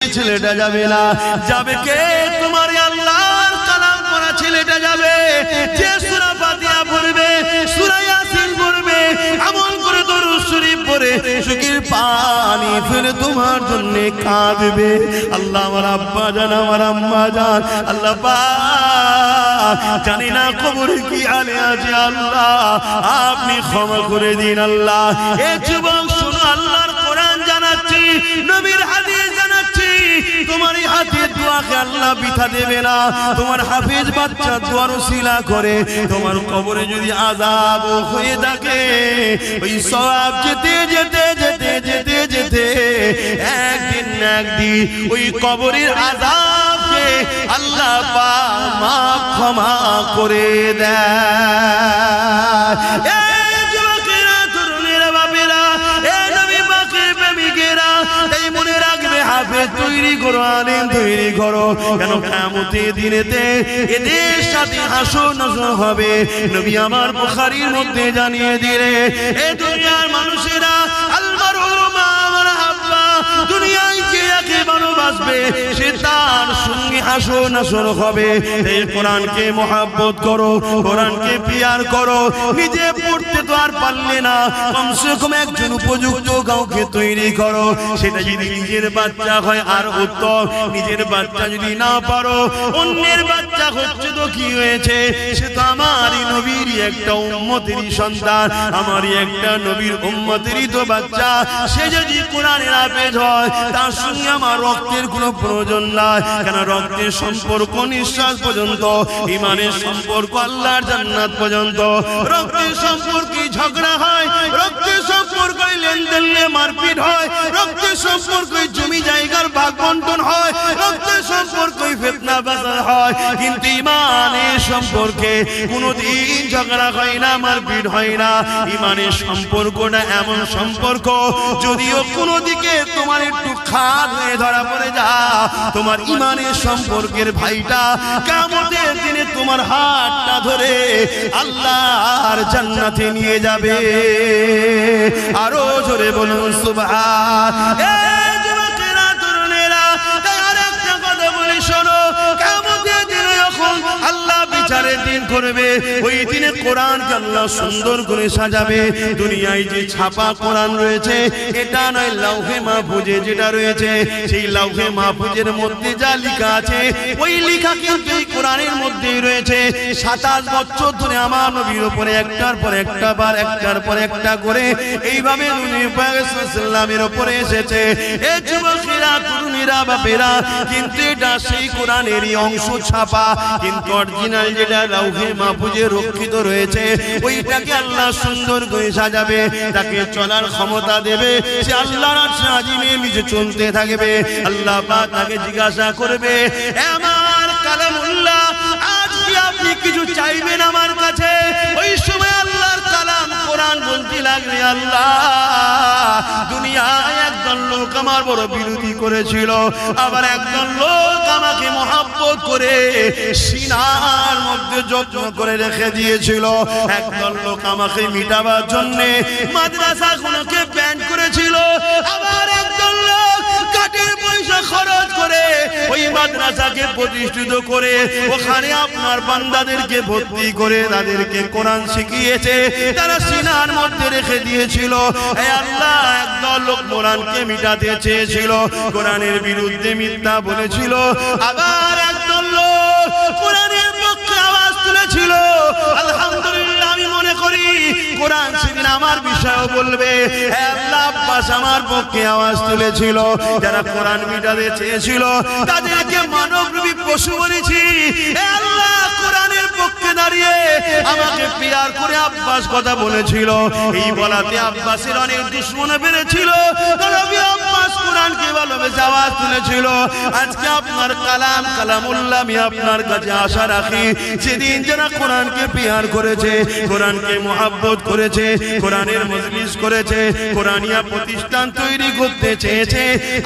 ছেলেটা যাবে না, যাবে কে? তোমার আল্লাহর কালাম পড়া ছেলেটা যাবে, যে সূরা ফাতিহা পড়বে, সূরা ইয়াসিন পড়বে, আমল করে দরুদ শরীফ পড়ে চোখের পানি ফেলে তোমার জন্য কাঁদবে। আল্লাহ আমার আব্বা জান, আমার আম্মা জান, আল্লাহ পাক জানি না কবরে কি হালে আছে, আল্লাহ আপনি ক্ষমা করে দিন। আল্লাহ এ যুবক শুনো, আল্লাহর কোরআন জানাচ্ছি, নবীর হাদিস জানাচ্ছি, তোমার এই হাতে দোয়াকে আল্লাহ বৃথা দেবে না। তোমার হাফেজ বাচ্চা দোয়ার ওসিলা করে তোমার কবরে যদি আযাব হয়ে থাকে, ওই সওয়াব যেতে যেতে যেতে যেতে যেতে একদিন না একদিন ওই কবরের আযাবকে আল্লাহ পাক মাফ ক্ষমা করে দেয়। তৈরি করো, আলেম তৈরি করো, কেন কিয়ামতের দিনেতে এদের সাথে হাসর নাসর হবে। নবী আমার বুখারীর মধ্যে জানিয়ে দিলে, এ দুনিয়ার মানুষেরা দুনিয়ায় যে একে ভালোবাসবে সে তার সঙ্গে হাসর নাসর হবে। এই কোরআনকে মহব্বত করো, কোরআনকে পিয়ার করো। নিজে পড়তে তো আর পারলে না, কমসে কম একজন উপযুক্ত কাউকে তৈরি করো। সেটা যদি নিজের বাচ্চা হয় আর উত্তম, নিজের বাচ্চা যদি না পারো, অন্যের বাচ্চা হচ্ছে তো কি হয়েছে, সে তো আমারই নবীরই একটা উম্মতেরই সন্তান, আমারই একটা নবীর উম্মতেরই তো বাচ্চা। সে যদি কোরআনের হাফেজ হয়, তার সঙ্গে আমার রক্তের কোনো প্রয়োজন নাই। কেন রক্তের সম্পর্ক নিঃশ্বাস পর্যন্ত, ইমানের সম্পর্ক আল্লাহর জান্নাত পর্যন্ত। রক্তের সম্পর্কে ঝগড়া হয়, রক্তের সম্পর্কে লেনদেন মারপিট হয়, রক্তের সম্পর্কে জমি জায়গার ভাগ বন্টন হয়, রক্তের সম্পর্কে ফিতনা বাজার হয়, কিন্তু ইমানের সম্পর্কে কোনোদিন ঝগড়া হয় না, মারপিট হয় না। ইমানের সম্পর্কটা এমন সম্পর্ক, যদিও কোনো দিকে তোমার একটু খাদ হয়ে ধরা পড়ে যা, তোমার ইমানের সম্পর্কের ভাইটা কিয়ামতের দিনে তোমার হাতটা ধরে আল্লাহর জান্নাতে নিয়ে যাবে। আরো জোরে বলুন সুবহান। এই যুবকেরা, তরুণেরা, আর একটা কথা বলি শোনো, কিয়ামতের দিনে যখন আল্লাহ বিচারের দিন করবে, ওই দিনে কোরআনকে আল্লাহ সুন্দর করে সাজাবে। দুনিয়ায় যে ছাপা কোরআন রয়েছে, এটা নয়, লাউহে মাহফুজে যেটা রয়েছে, সেই লাউহে মাহফুজের মধ্যে যা লেখা আছে, ওই লেখা কিন্তু এই কোরআনের মধ্যেই রয়েছে। 27 বছর ধরে আমার নবীর উপরে একটার পর একটা বার, একটার পর একটা করে এইভাবে নবী পাক সাল্লাল্লাহু উপরে এসেছে। এই যুবকেরা, তরুণীরা, বাপেরা, কিন্তু এটা সেই কোরআনেরই অংশ ছাপা, কিন্তু অরিজিনাল যেটা লাউহে মাহফুজে রক্ষিত রয়েছে, ওইটাকে আল্লাহ সুন্দর করে সাজাবে, তাকে চলার ক্ষমতা দেবে, সে আল্লাহর আরশে আজিমে নিচে চলতে থাকবে। আল্লাহ পাক তাকে জিজ্ঞাসা করবে, আমার কালামুল্লাহ, আজ কি আপনি কিছু চাইবেন আমার কাছে? ওই সময় আল্লাহর কালাম কোরআন বলতে লাগবে, আল্লাহ, দুনিয়ায় একজন লোক আমার বড় বিরোধী করেছিল, আবার একজন লোক আমাকে মহব্বত করে সিনার মধ্যে যত্ন করে রেখে দিয়েছিল, একজন লোক আমাকে মিটাবার জন্য মাদ্রাসাগুলোকে ব্যান করেছিল, আবার একজন লোক কাঠের পয়সা খরচ করে ওই মাদ্রাসাকে প্রতিষ্ঠিত করে ওখানে আপনার বান্দাদেরকে ভর্তি করে তাদেরকে কোরআন শিখিয়েছে, তারা সিনার মধ্যে রেখে দিয়েছিল। হে আল্লাহ, একদল লোক কোরআনকে মিটাতে চেয়েছিল, কোরআনের বিরুদ্ধে মিথ্যা বলেছিল, আবার একদল লোক কোরআনের পক্ষে আওয়াজ তুলেছিল। আলহামদুলিল্লাহ, আমি মনে করি কোরআন সেদিন আমার বিষয়ও বলবে। হে আল্লাহ, আব্বাস আমার পক্ষে আওয়াজ তুলেছিল, যারা কোরআন মিটাতে চেয়েছিল তাদেরকে মানবরূপী পশু বলেছি। হে আল্লাহ, কোরআনের পক্ষে দাঁড়িয়ে আমাকে পিয়ার করে আব্বাস কথা বলেছিল, এই বলাতে আব্বাসের অনেক দুশমন বেড়েছিল, তবে আব্বাস কোরআনকে ভালোবেসে আওয়াজ তুলেছিল। আজকে আপনার কালাম, কালামুল্লাহ, আমি আপনার কাছে আশা রাখি, সেদিন যারা কোরআনকে পিয়ার করেছে, কোরআনকে মহব্বত করেছে, কোরআনের মজলিস করেছে, কোরআনিয়া প্রতিষ্ঠান তৈরি করতে চেয়েছে,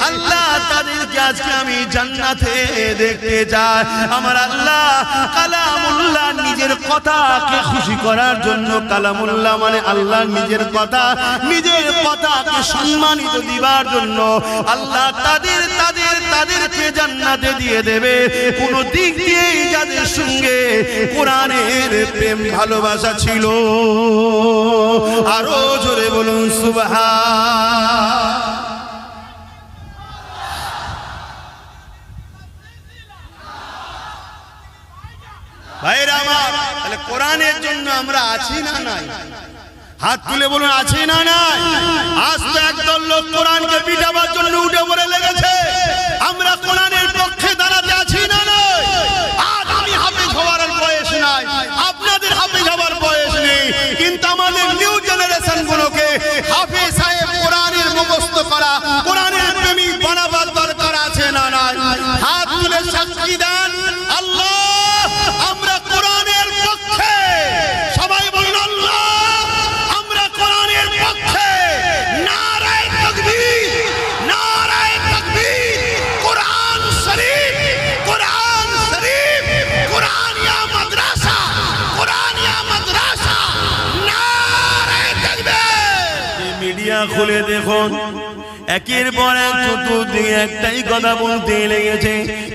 আল্লাহ তাদেরকে আজকে আমি জান্নাতে দেখতে চাই। আমার আল্লাহ কালামুল্লাহ নিজের কথাকে খুশি করার জন্য, কালামুল্লাহ মানে আল্লাহ নিজের কথা, নিজের কথাকে সম্মানিত দিবার জন্য আল্লাহ তাদেরকে জান্নাতে দিয়ে দেবে। কোন দিক দিয়ে যাদের সঙ্গে কোরআনের প্রেম ভালোবাসা ছিল, আরো জোরে বলুন সুবহান। ভাইরা আমার, তাহলে কোরআনের জন্য আমরা আছি না নাই? হাত তুলে বলুন আছি না নাই? আজ তো একদল লোক কোরআনকে পিটাবার জন্য উঠে পড়ে লেগেছে। আমরা কোরআনের পক্ষে দাঁড়াতে আছি না নাই? আজ আমি হাফেজ হওয়ার বয়স নাই, আপনাদের হাফেজ হওয়ার বয়স নেই, কিন্তু আমাদের নিউ জেনারেশন গুলোকে হাফেজ সাহেব কোরআনের মুখস্থ করা, কোরআনের প্রেমিক বানাবার দরকার আছে না নাই? হাত তুলে সাক্ষী দেন আল্লাহ আমরা কোরআনের পক্ষে। সবাই বলুন আল্লাহ আমরা কোরআনের পক্ষে। নারায়ে তাকবীর, নারায়ে তাকবীর। কোরআন শরীফ, কোরআন শরীফ, কোরআনিয়া মাদ্রাসা, কোরআনিয়া মাদ্রাসা। নারায়ে তাকবীর। মিডিয়া খুলে দেখুন, একের পর এক চতুর্দিকে একটাই কথা বলতে লেগেছে,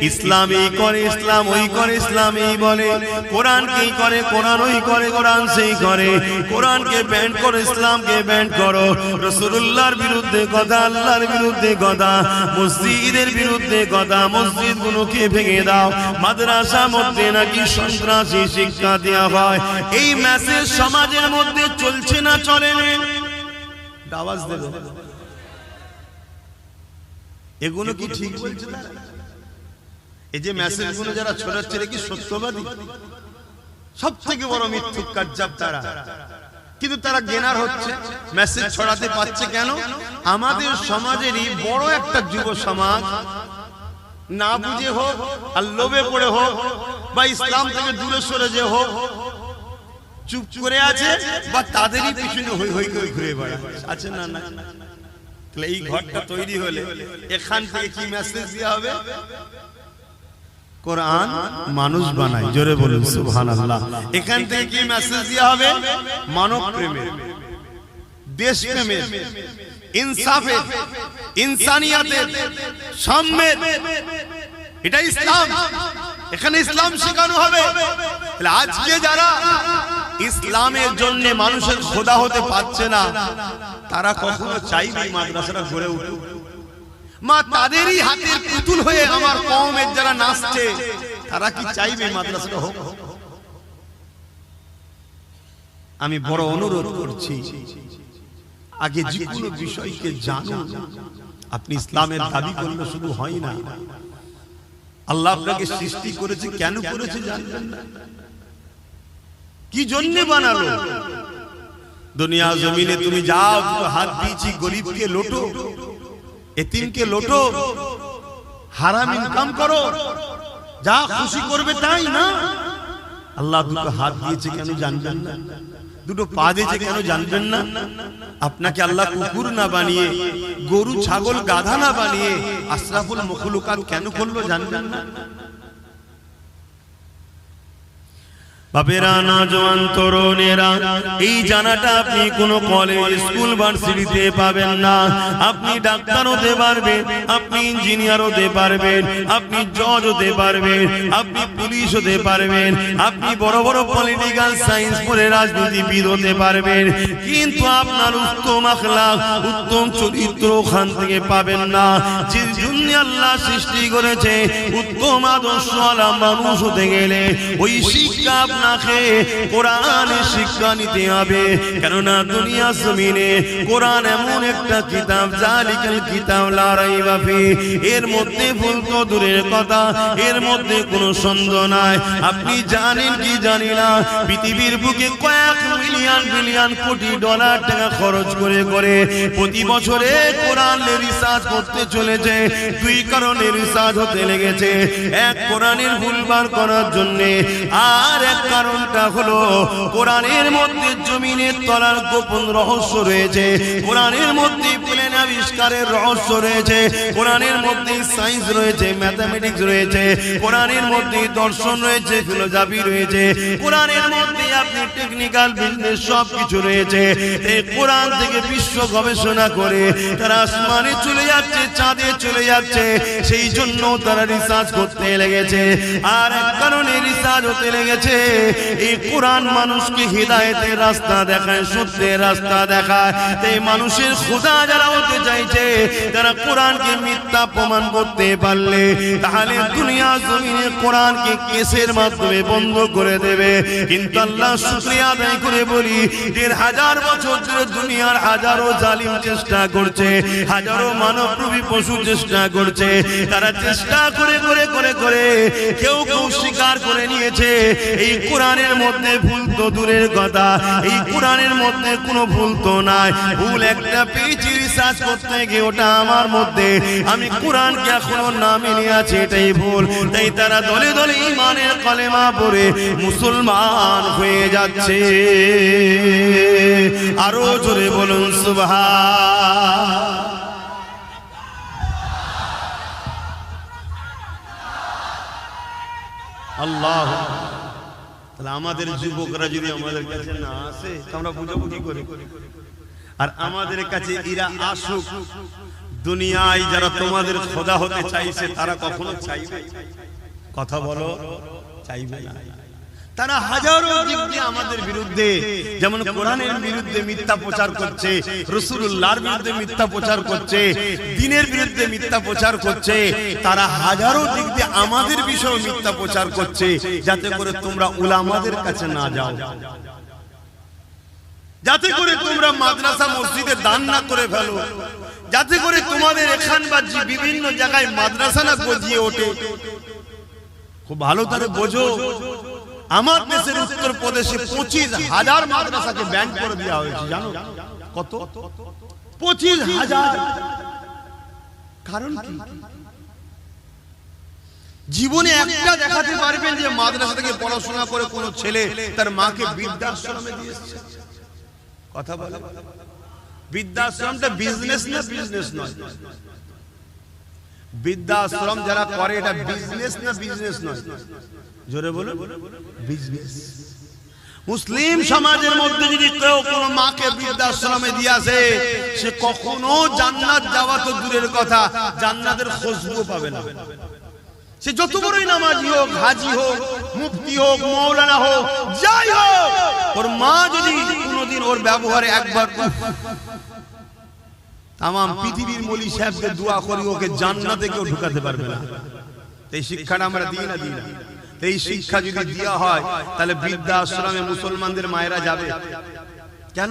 ইসলামই করে, ইসলাম ওই করে, ইসলামই বলে, কোরআন কি করে, কোরআন ওই করে, কোরআন সেই করে, কোরআনকে ব্যান্ড করো, ইসলামকে ব্যান্ড করো, রাসূলুল্লাহর বিরুদ্ধে কথা, আল্লাহর বিরুদ্ধে কথা, মসজিদের বিরুদ্ধে কথা, মসজিদগুলোকে ভেঙে দাও, মাদ্রাসার মধ্যে নাকি সন্ত্রাসী শিক্ষা দেওয়া হয়। এই মেসেজ সমাজের মধ্যে চলছে না চলে না? আওয়াজ দেব, এগুলো কি ঠিক বলছে? এই যে মেসেজগুলো যারা ছড়াচ্ছে কি সত্যবাদী? সব থেকে বড় মিথ্যুক কাজ্জাব তারা, কিন্তু তারা গেনার হচ্ছে, মেসেজ ছড়াতে পারছে কেন? আমাদের সমাজেরই বড় একটা যুব সমাজ না বুঝে হোক আর লোভে পড়ে হোক বা ইসলাম থেকে দূরে সরে যে হোক চুপ করে আছে, বা তাদেরই পিছনে হই হই করে ঘুরে বেড়াচ্ছে, আছে না? না, তাহলে এই ঘরটা তৈরি হলে এখান থেকে কি মেসেজ দেওয়া হবে? কোরআন মানুষ বানায়, জোরে বলুন সুবহানাল্লাহ। এখান থেকে কি মেসেজ দেওয়া হবে? মানব প্রেমের, দেশ প্রেমের, ইনসাফের, ইনসানিয়াতের, সাম্যের। এটা ইসলাম, এখানে ইসলাম শেখানো হবে। আজকে যারা ইসলামের জন্য মানুষের খোদা হতে পারছে না, তারা কখনো চাইবে মাদ্রাসাটা গড়ে উঠুক? মা তাদেরই হাতের পুতুল হয়ে আমার কওমের যারা নাচছে, তারা কি চাইবে মাদ্রাসাটা হোক? আমি বড় অনুরোধ করছি, আগে যে কোনো বিষয়কে জানুন। আপনি ইসলামের দাবি করলে শুধু হয় না, আল্লাহ আপনাকে সৃষ্টি করেছে, কেন করেছে জানবেন না? কি জন্য বানালো? দুনিয়া জমিনে তুমি যাও, হাত দিয়েছি, গরিবকে লোটো, এতিমকে লোটো, হারাম ইনকাম করো, যা খুশি করবে তাই না? আল্লাহ দুটো হাত দিয়েছে কেন জানবেন না? দুটো পা দিয়েছে কেন জানবেন না? আপনাকে আল্লাহ কুকুর না বানিয়ে, গরু ছাগল গাধা না বানিয়ে আশরাফুল মখলুকাত কেন করলো জানবেন না? বাপেরা, নওজোয়ান তরুণেরা, এই জানাটা আপনি কোনো কলেজ, স্কুল, ভার্সিটিতে পাবেন না। আপনি ডাক্তার হতে পারবেন, আপনি ইঞ্জিনিয়ার হতে পারবেন, আপনি জজ হতে পারবেন, আপনি পুলিশ হতে পারবেন, আপনি বড় বড় পলিটিক্যাল সায়েন্স পড়ে রাজনীতিবিদ হতে পারবেন, কিন্তু আপনার উত্তম আখলাক, উত্তম চরিত্র ওখান থেকে পাবেন না। যে জন্য আল্লাহ সৃষ্টি করেছে, উত্তম আদর্শওয়ালা মানুষ হতে গেলে ওই শিক্ষা আপনাকে কোরআনের শিক্ষা নিতে হবে। কেননা দুনিয়া জমিনে কোরআন এমন একটা কিতাব, জালিকাল কিতাব লা রাইবা ফি, এর মধ্যে ভুল তো দূরের কথা, এর মধ্যে কোনো সন্দেহ নাই। আপনি জানেন কি জানি না, পৃথিবীর বুকে কয়েক মিলিয়ন বিলিয়ন কোটি ডলার টাকা খরচ করে করে প্রতি বছরে কোরআন রিসার্চ করতে চলেছে। দুই কারণে রিসার্চ হতে লেগেছে, এক কোরআনের ভুল বার করার জন্য, আর এক কারণটা হলো কোরআনের মধ্যে জমিনের তলার গোপন রহস্য রয়েছে, কোরআনের মধ্যে প্লেন আবিষ্কারের রহস্য রয়েছে, কোরআনের মধ্যে সায়েন্স রয়েছে, ম্যাথমেটিক্স রয়েছে, কোরআনের মধ্যে দর্শন রয়েছে, ফিলোসফি রয়েছে, কোরআনের মধ্যে আপনি টেকনিক্যাল বিজনেস সব কিছু রয়েছে। এই কোরআন থেকে বিশ্ব গবেষণা করে তারা আসমানে চলে যাচ্ছে, চাঁদে চলে যাচ্ছে, সেই জন্য তারা রিসার্চ করতে লেগেছে। আর এক কারণে রিসার্চ হতে লেগেছে, এই কোরআন মানুষকে হিদায়াতের রাস্তা দেখায়, সত্যের রাস্তা দেখায়। এই মানুষের খোদা যারা হতে চাইছে, তারা কোরআনকে মিথ্যা প্রমাণ করতে পারলে তাহলে দুনিয়া জমিনে কোরআনকে কেসের মাধ্যমে বন্ধ করে দেবে। কিন্তু আল্লাহ শুকরিয়া আদায় করে বলি, ১,৫০০ বছর ধরে দুনিয়ার হাজারো জালিম চেষ্টা করছে, হাজারো মানবরূপী পশু চেষ্টা করছে, তারা চেষ্টা করে করে করে করে কেউ কেউ স্বীকার করে নিয়েছে এই কোরআনের মধ্যে ভুল তো দূরের কথা, এই কোরআনের মধ্যে কোনো ভুল তো নাই। ভুল একটা পেয়েছি রিসার্চ করতে গিয়ে, ওটা আমার মধ্যে, আমি কোরআনকে এখনো না মেনে আছি, এটাই ভুল। তাই তারা দলে দলে ঈমানের কলেমা পড়ে মুসলমান হয়ে যাচ্ছে। আরো জোরে বলুন সুবহান। আল্লাহ, তাহলে আমাদের যুবকরা যদি আমাদের কাছে না আসে আমরা বুঝাবো কি করে? আর আমাদের কাছে এরা আসুক। দুনিয়ায় যারা তোমাদের খোদা হতে চাইছে তারা কখনো চাইবে? কথা বলো, চাইবে না। তারা হাজারো দিক দিয়ে আমাদের বিরুদ্ধে, যেমন কোরআনের বিরুদ্ধে মিথ্যা প্রচার করছে, রাসূলুল্লাহর বিরুদ্ধে মিথ্যা প্রচার করছে, দ্বীনের বিরুদ্ধে মিথ্যা প্রচার করছে। তারা হাজারো দিক দিয়ে আমাদের বিষয়ে মিথ্যা প্রচার করছে, যাতে করে তোমরা উলামাদের কাছে না যাও, যাতে করে তোমরা মাদ্রাসা মসজিদে দান না করে ফেলো, যাতে করে তোমাদের এখান বা বিভিন্ন জায়গায় মাদ্রাসা না গজিয়ে ওঠে। খুব ভালো করে বোঝো, আমার দেশের উত্তর প্রদেশে 25,000 মাদ্রাসাকে ব্যান করে দেওয়া হয়েছে। জানো কত? 25,000। কারণ কি? জীবনে একটা দেখাতে পারবেন যে মাদ্রাসা থেকে পড়াশোনা করে কোন ছেলে তার মাকে বৃদ্ধাশ্রমে দিয়েছে? কথা বলে। বৃদ্ধাশ্রমটা বিজনেস না বিজনেস নয়? বৃদ্ধাশ্রম যারা করে এটা বিজনেস না বিজনেস নয়? জোরে বলুন, বিজনেস। মুসলিম সমাজের মধ্যে যদি কেউ কোন মাকে বৃদ্ধাশ্রমে দিয়েছে, সে কখনো জান্নাত যাওয়া তো দূরের কথা, জান্নাতের খুশবু পাবে না। সে যত বড়ই নামাজি হোক, হাজি হোক, মুফতি হোক, মাওলানা হোক, যাই হোক, ওর মা যদি কোনোদিন ওর ব্যবহারে একবার তাম পৃথিবীর মলি সাহেবকে দোয়া করি, ওকে জান্নাতে কেউ ঢুকাতে পারবে না। এই শিক্ষাটা আমরা দিই না, দিই না। এই শিক্ষা যদি দেওয়া হয়, তাহলে বৃদ্ধাশ্রমে মুসলমানদের মায়েরা যাবে কেন?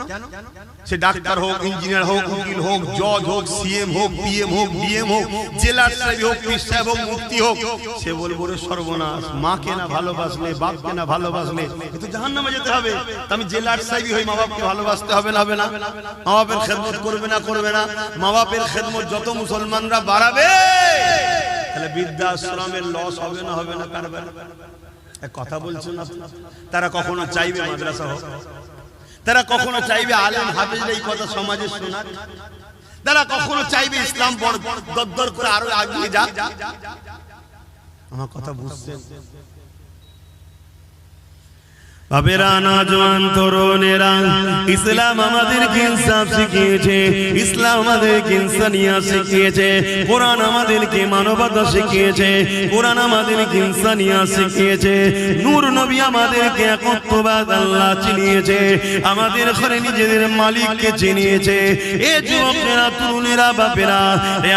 সে ডাক্তার হোক, ইঞ্জিনিয়ার হোক, উকিল হোক, জজ হোক, সিএম হোক, পিএম হোক, ডিএম হোক, জেলার সাহেব হোক, পীর সাহেব হোক, মুফতি হোক, সে বলবো রে সর্বনাশ, মাকে না ভালোবাসলে, বাপকে না ভালোবাসলে এ তো জাহান্নামে যেতে হবে। আমি জেলার সাহেব হই, মা বাপকে ভালোবাসতে হবে না? হবে না? মা বাপের খেদমত করবে না? করবে না? মা বাপের খেদমত যত মুসলমানরা বাড়াবে, তাহলে বৃদ্ধাশ্রমের লস হবে না? হবে না? কারবার কথা বলছো না? তারা কখনো চাইবে মাদ্রাসা হোক? তারা কখনো চাইবে আলেম হাফেজরা এই কথা সমাজে শোনাক? তারা কখনো চাইবে ইসলাম বড় দরদর করে আরো এগিয়ে যাক? আমার কথা বুঝছেন? বাবেরা, নওজোয়ান তরুণেরা, ইসলাম আমাদেরকে ইনসাফ শিখিয়েছে, ইসলাম আমাদেরকে ইনসানিয়াত শিখিয়েছে, কোরআন আমাদেরকে মানবতা শিখিয়েছে, কোরআন আমাদেরকে ইনসানিয়াত শিখিয়েছে, নূর নবী আমাদেরকে একত্ববাদ আল্লাহ চিনিয়েছে, আমাদের ঘরে নিজেদের মালিককে চিনিয়েছে। এ যুবকেরা, তরুণেরা, বাপেরা,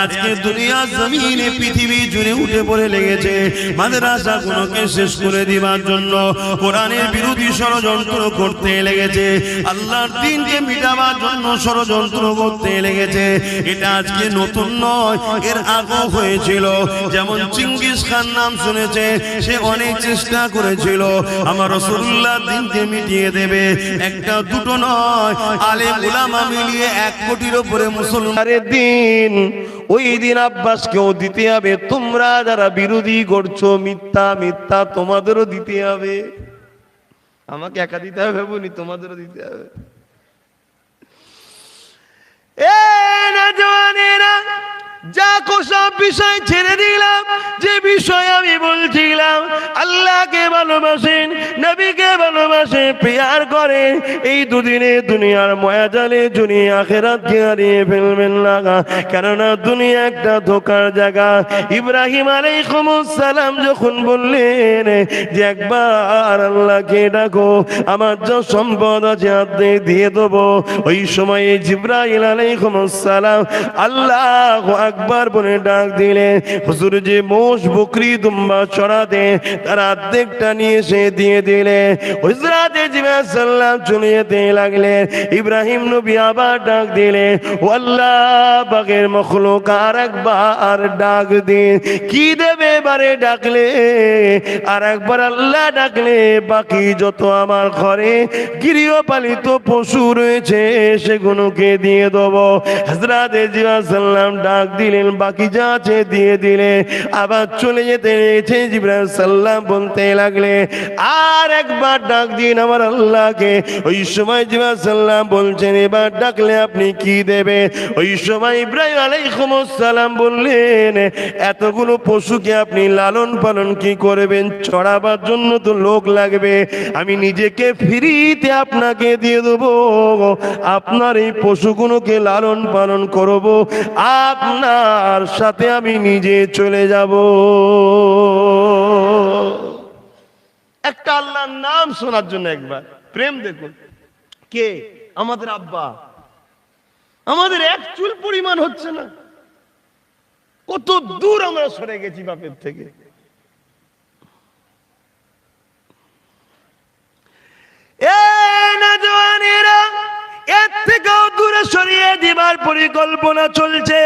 আজকে দুনিয়া জমিনে পৃথিবী জুড়ে উঠে পড়ে লেগেছে মাদ্রাসাগুলোকে শেষ করে দিবার জন্য, কোরআনের বিরুদ্ধে ষড়যন্ত্র করতে লেগেছে, আল্লাহর দ্বীনকে মিটাবার জন্য ষড়যন্ত্র করতে লেগেছে। এটা আজকে নতুন নয়, এর আগেও হয়েছিল। যেমন চিঙ্গিস খান নাম শুনেছে, সে অনেক চেষ্টা করেছিল আমার রাসূলুল্লাহ দ্বীনকে মিটিয়ে দেবে। একটা দুটো নয়, আলেম উলামা মিলিয়ে 1 কোটির উপরে মুসলমানের দিন, ওই দিন আব্বাসকেও দিতে হবে। তোমরা যারা বিরোধী করছো, মিথ্যা মিথ্যা তোমাদেরও দিতে হবে। আমাকে একা দিতে হবে ভেবুনি, তোমাদেরও দিতে হবে। এ নওজওয়ানেরা, যা সব বিষয় ছেড়ে দিলাম, যে বিষয় আমি বলছিলাম, আল্লাহকে ভালোবাসেন, নবীকে ভালোবাসেন, প্যার করেন, এই দুদিনে দুনিয়ার মায়াজালে দুনিয়া আখিরাতকে হারিয়ে ফেলবেন না, কেননা দুনিয়া একটা ধোঁকার জায়গা। ইব্রাহিম আলাইহিস সালাম যখন বললেন যে একবার আল্লাহকে ডাকো, আমার যা সম্পদ আছে হাতে দিয়ে দেবো, ওই সময় জিবরাইল আলাইহিস সালাম আল্লাহু আকবার বলে ডাক দিলেন। হুজুর যে মোষ বকরি দুম্বা চড়াতে তার অর্ধেকটা নিয়ে এসে দিয়ে দিলেন। হযরতে জিবরাইল সাল্লাম চলে যেতে লাগলেন। ইব্রাহিম নবী আবার ডাক দিলেন, ও আল্লাহ পাকের মখলুক আর একবার ডাক দিন। কি দেবে এবারে ডাকলে? আর একবার আল্লাহ ডাকলে বাকি যত আমার ঘরে গৃহপালিত পশু রয়েছে সেগুলোকে দিয়ে দেবো। হযরতে জিবরাইল সাল্লাম ডাক দিলেন, বাকি যা আছে দিয়ে দিলে। আবার চলে যেতে রয়েছে জিবরাইল সাল্লাম বলতে লাগলে, আর একবার ডাক দিন আমার আল্লাহকে। ওই সময় জিবরাইল সাল্লাম বলছেন, এবার ডাকলে আপনি কি দেবে? ওই সময় ইব্রাহিম আলাইহিস সালাম বললেন, এতগুলো পশুকে আপনি লালন পালন কি করবেন? চড়াবার জন্য তো লোক লাগবে, আমি নিজেকে ফ্রিতে আপনাকে দিয়ে দেবো। আপনার এই পশুগুলোকে লালন পালন করব, আপনার সাথে আমি নিজে চলে যাব। একটা আল্লাহর নাম শোনার জন্য একবার প্রেম দেখুন। কে? আমাদের আব্বা। আমাদের এক চুল পরিমাণ হচ্ছে না, কত দূর আমরা সরে গেছি বাপের থেকে। এর থেকেও দূরে সরিয়ে দিবার পরিকল্পনা চলছে।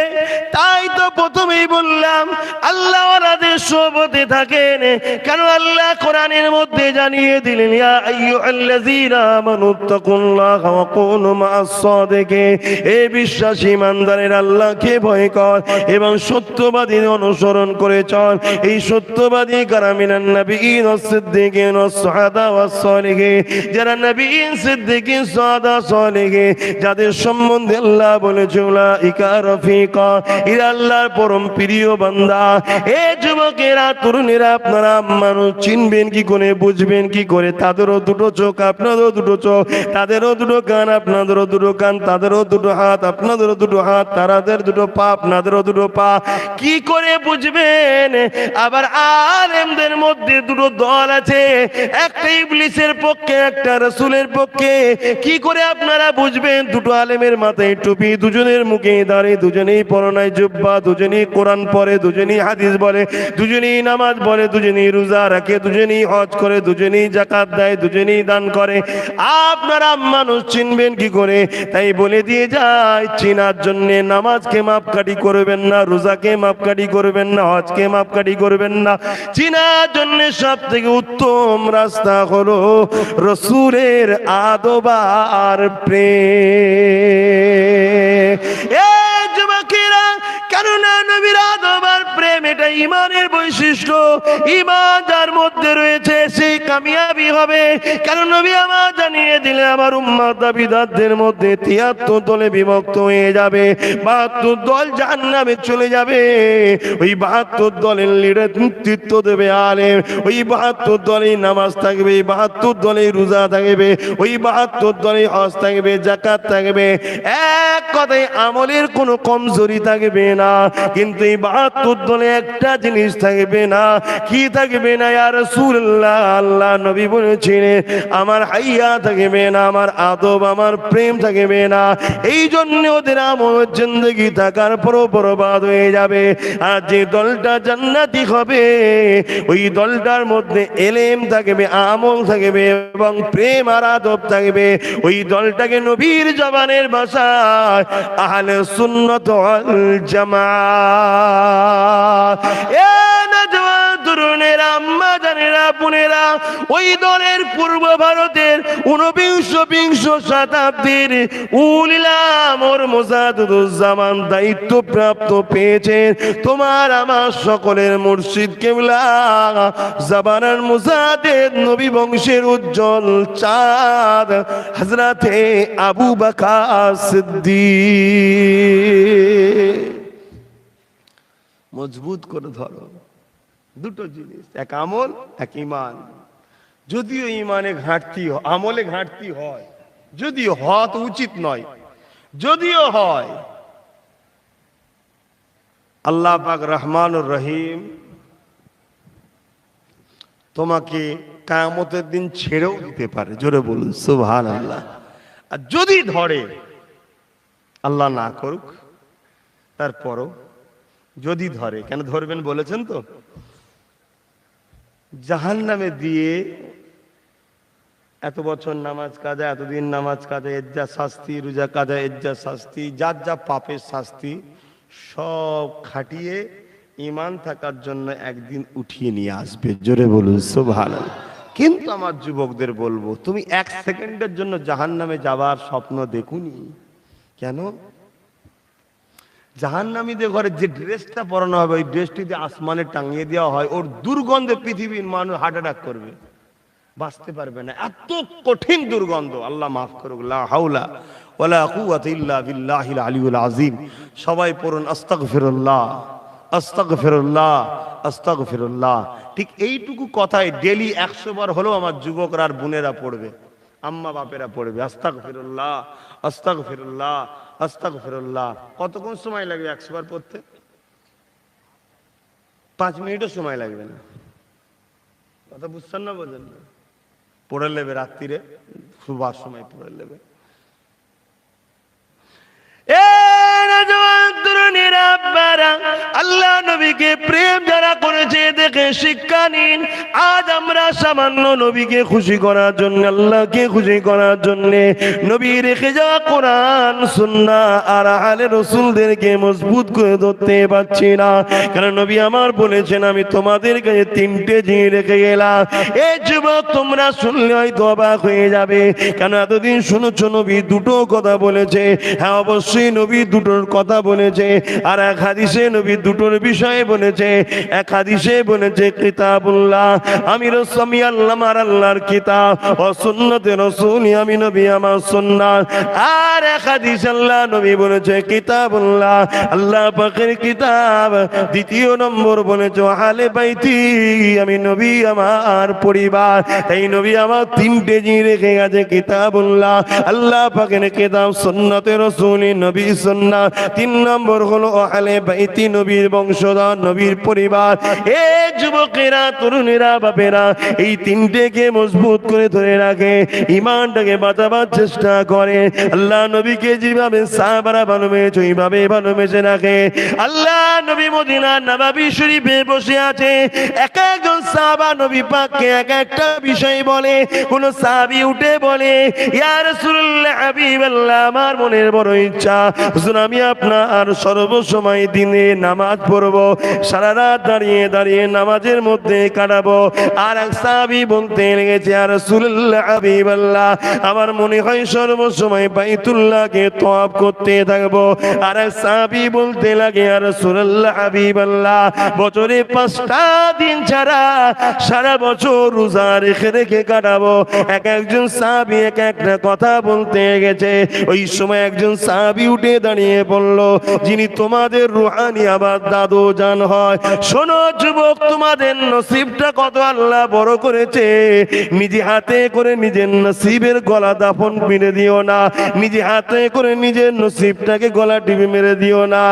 তাই তো প্রথমেই বললাম আল্লাহর আদেশ সবতে থাকেন, কারণ আল্লাহ কোরআনের মধ্যে জানিয়ে দিলেন, ইয়া আইয়ুহাল্লাযীনা আমানুত্তাকুল্লাহা ওয়া কুনু মা'আস সাদিকিন। হে বিশ্বাসী ইমানদারের আল্লাহকে ভয় কর এবং সত্যবাদীর অনুসরণ করে চল। এই সত্যবাদী কারা? মিনান নাবিয়্যিন ওয়াস সিদ্দীকিন ওয়াস শুহাদা ওয়াস সালিহিন। যারা নবীন, সিদ্দীকিন, শুহাদা, সালিহিন, যাদের সম্বন্ধে আল্লাহ বলেছে উলাইকা রাফিকা, এরা আল্লাহর পরম প্রিয় বান্দা। এ যুবকেরা, তরুণেরা, আপনারা মানুষ চিনবেন কি করে, বুঝবেন কি করে? তাদেরও দুটো চোখ, আপনাদেরও দুটো চোখ, তাদেরও দুটো কান, আপনাদেরও দুটো কান, তাদেরও দুটো হাত, আপনাদেরও দুটো হাত, তাদের দুটো পা, আপনাদেরও দুটো পা। কি করে বুঝবেন? আবার আলেমদের মধ্যে দুটো দল আছে, একটা ইবলিসের পক্ষে, একটা রাসূলের পক্ষে। কি করে আপনারা বুঝবেন? দুটো আলেমের মাথায় টুপি, দুজনের মুখে দাড়ি, দুজনেই পরনায় জুব্বা, দুজনেই কোরআন পড়ে, দুজনেই হাদিস বলে, দুজনেই নামাজ বলে, দুজনেই রোজা রাখে, দুজনেই হজ করে, দুজনেই যাকাত দেয়, দুজনেই দান করে। আপনারা মানুষ চিনবেন কি করে? তাই বলে দিয়ে যায়, চিনার জন্য নামাজকে মাপকাঠি করবেন না, রোজাকে মাপকাঠি করবেন না, হজকে মাপকাঠি করবেন না। চিনার জন্য সব থেকে উত্তম রাস্তা হলো রাসূলের আদব আর প্রেম। এই যুবকেরা, কেননা নবীর আদব আর প্রেম এটা ইমানের বৈশিষ্ট্য। ইমান যার মধ্যে রয়েছে সেই কামিয়াবি হবে। কারণ নবী আমার জানিয়ে দিলে আমার উম্মত দাবিদারদের মধ্যে ৭৩ দলে বিভক্ত হয়ে যাবে, ৭২ দল জাহান্নামে চলে যাবে। ওই ৭২ দলের লিডার নেতৃত্ব দেবে আলেম, ওই ৭২ দলে নামাজ থাকবে, ৭২ দলে রোজা থাকবে, ওই ৭২ দলে হজ থাকবে, যাকাত থাকবে। এক কথায় আমলের কোনো কমজোরি থাকবে না। কিন্তু এই ৭২ দলে একটা জিনিস থাকবে না। কি থাকবে না? ইয়া রাসূলুল্লাহ, আল্লাহ নবী বলেছিলেন, আমার হাইয়া থাকবে না, আমার আদব, আমার প্রেম থাকবে না। এই জন্য ওদের আমল জিন্দেগি থাকার পরও বরবাদ হয়ে যাবে। আর যে দলটা জান্নাতি হবে, ওই দলটার মধ্যে এলেম থাকবে, আমল থাকবে এবং প্রেম আর আদব থাকবে। ওই দলটাকে নবীর জবানের ভাষায় আহলে সুন্নাত ওয়াল জামাত। এ নওজওয়ান তরুণেরা, আম্মা জানেরা, বোনেরা, ওই দলের পূর্ব ভারতের 19-বিংশ শতাব্দীর উলিল আমর মোজাদ্দুজ্জামান দায়িত্বপ্রাপ্ত পেয়েছেন তোমার আমার সকলের মুর্শিদ কেবলা জামানার মুজাদ্দেদ নবী বংশের উজ্জ্বল চাঁদ হযরতে আবু বকর সিদ্দিক। মজবুত করে ধরো, দুটো জিনিস, এক আমল, এক ঈমান। যদিও ঈমানে ঘাটতি, আমলে ঘাটতি হয়, যদিও হওয়া তো উচিত নয়, যদিও হয়, আল্লাহ পাক রহমানুর রহিম তোমাকে কিয়ামতের দিন ছেড়েও দিতে পারে। জোরে বলুন সুবহানাল্লাহ। আর যদি ধরে, আল্লাহ না করুক, তারপরও যদি ধরে, কেন ধরবেন বলেছেন তো, জাহান্নামে দিয়ে এত বছর নামাজ কাজা, এতদিন নামাজ কাজা, এর যা শাস্তি, রোজা কাজা, এর যা শাস্তি, যার যা পাপের শাস্তি সব খাটিয়ে ঈমান থাকার জন্য একদিন উঠিয়ে নিয়ে আসবে। জোরে বলুন সুবহানাল্লাহ। কিন্তু আমার যুবকদের বলবো, তুমি এক সেকেন্ডের জন্য জাহান্নামে যাবার স্বপ্ন দেখুনি কেন? জাহান্নামীদের ঘরে যে ড্রেসটা পরানো হবে, ওই ড্রেসটি দিয়ে আসমানে টাঙিয়ে দেওয়া হয়, ওর দুর্গন্ধে পৃথিবীর মানুষ হার্ট অ্যাটাক করবে, বাঁচতে পারবে না, এত কঠিন দুর্গন্ধ। আল্লাহ মাফ করুক। লা হাওলা ওয়ালা কুওয়াতা ইল্লা বিল্লাহিল আলিয়্যিল আযীম। সবাই পড়ুন আস্তাগফিরুল্লাহ, আস্তাগফিরুল্লাহ, আস্তাগফিরুল্লাহ। ঠিক এইটুকু কথাই ডেলি 100 বার হলেও আমার যুবকরা আর বোনেরা পড়বে, আম্মা বাপেরা পড়বে, আস্তাগফিরুল্লাহ, আস্তাগফিরুল্লাহ, আস্তাগফিরুল্লাহ। কতক্ষণ সময় লাগবে 100 বার পড়তে? 5 মিনিটও সময় লাগবে না। কথা বুঝছেন না, বোঝেন না? পড়ে নেবে রাত্রিরে, সুবার সময় পড়ে নেবে। আল্লাহ নবীকে প্রেম যারা করেছে দেখে শিক্ষা নিন। আজ আমরা সামান্য নবীকে খুশি করার জন্য, আল্লাহকে খুশি করার জন্য নবী রেখে যাওয়া কোরআন সুন্নাহ আর আহলে রাসূলদেরকে মজবুত করে ধরতে পারছি না। কারণ নবী আমার বলেছেন, আমি তোমাদের কাছে 3টে জিনিস রেখে গেলাম। এই যুবক তোমরা শুনলে হয়তো অবাক হয়ে যাবে, কেন এতদিন শুনেছো নবী দুটো কথা বলেছে। হ্যাঁ, অবশ্যই নবী দুটোর কথা বলেছে, আর এক হাদিসে নবী দুটোর বিষয়ে বলেছে। এক হাদিসে বলেছে কিতাবুল্লাহ, আমি আল্লাহ আমার আল্লাহর কিতাব, ও সুন্নতে রাসূল, আমি নবী আমার সুন্নাত। আর এক হাদিস আল্লাহ নবী বলেছে কিতাবুল্লাহ, আল্লাহ পাকের কিতাব। দ্বিতীয় নম্বর বলেছে আহলে বাইতি, আমি নবী আমার পরিবার। তাই নবী আমার 3টে জিনিস রেখে গেছে, কিতাবুল্লাহ আল্লাহ পাকের কিতাব, সুন্নতে রাসূল নবী সুন্নাত। 3 নম্বর হলো আহলে বাইতি, নবীর বংশধর, নবীর পরিবার। এ যুবকেরা, তরুণেরা, বাপেরা, এই 3টেকে মজবুত করে ধরে রাখে, ঈমানটাকে বাঁচাবার চেষ্টা করে। আল্লাহ নবীকে যেভাবে সাহাবারা ভালোবেসে ওইভাবে ভালোবেসে রাখে। আল্লাহ নবী মদিনার নববী শরীফে বসে আছে, এক একজন সাহাবা নবী পাককে এক একটা বিষয় বলে। কোন সাহাবী উঠে বলে, ইয়া রাসূলুল্লাহ, হাবিবাল্লাহ, আমার মনের বড় ইচ্ছা হুজুর, আমি আপনার সর্বসময় দিনে নামাজ পড়বো, সারা রাত দাঁড়িয়ে দাঁড়িয়ে নামাজের মধ্যে কাটাবো। আর এক সাহাবী বলতে লেগেছে, ইয়া রাসূলুল্লাহ, হাবিবাল্লাহ, আমার মনে হয় সর্বসময় বাইতুল্লাহকে তওয়াফ করতে থাকবো। আর এক সাহাবী বলতে লাগে, ইয়া রাসূলুল্লাহ, হাবিবাল্লাহ, বছরে 5টা দিন ছাড়া সারা বছর রোজা রেখে রেখে কাটাবো। এক একজন সাহাবী এক একটা কথা বলতে গেছে। ওই সময় একজন সাহাবী উঠে দাঁড়িয়ে বলল, যিনি তোমাদের রুহানি আবার দাদু জান হয়, শোনো যুবক, তোমাদের নসিবটা কত আল্লাহ বড় করেছে। নিজে হাতে করে নিজের নসিবের গলা দাফন মেরে দিও না, নিজে হাতে করে নিজের নসিবটাকে গলা টিপে মেরে দিও না।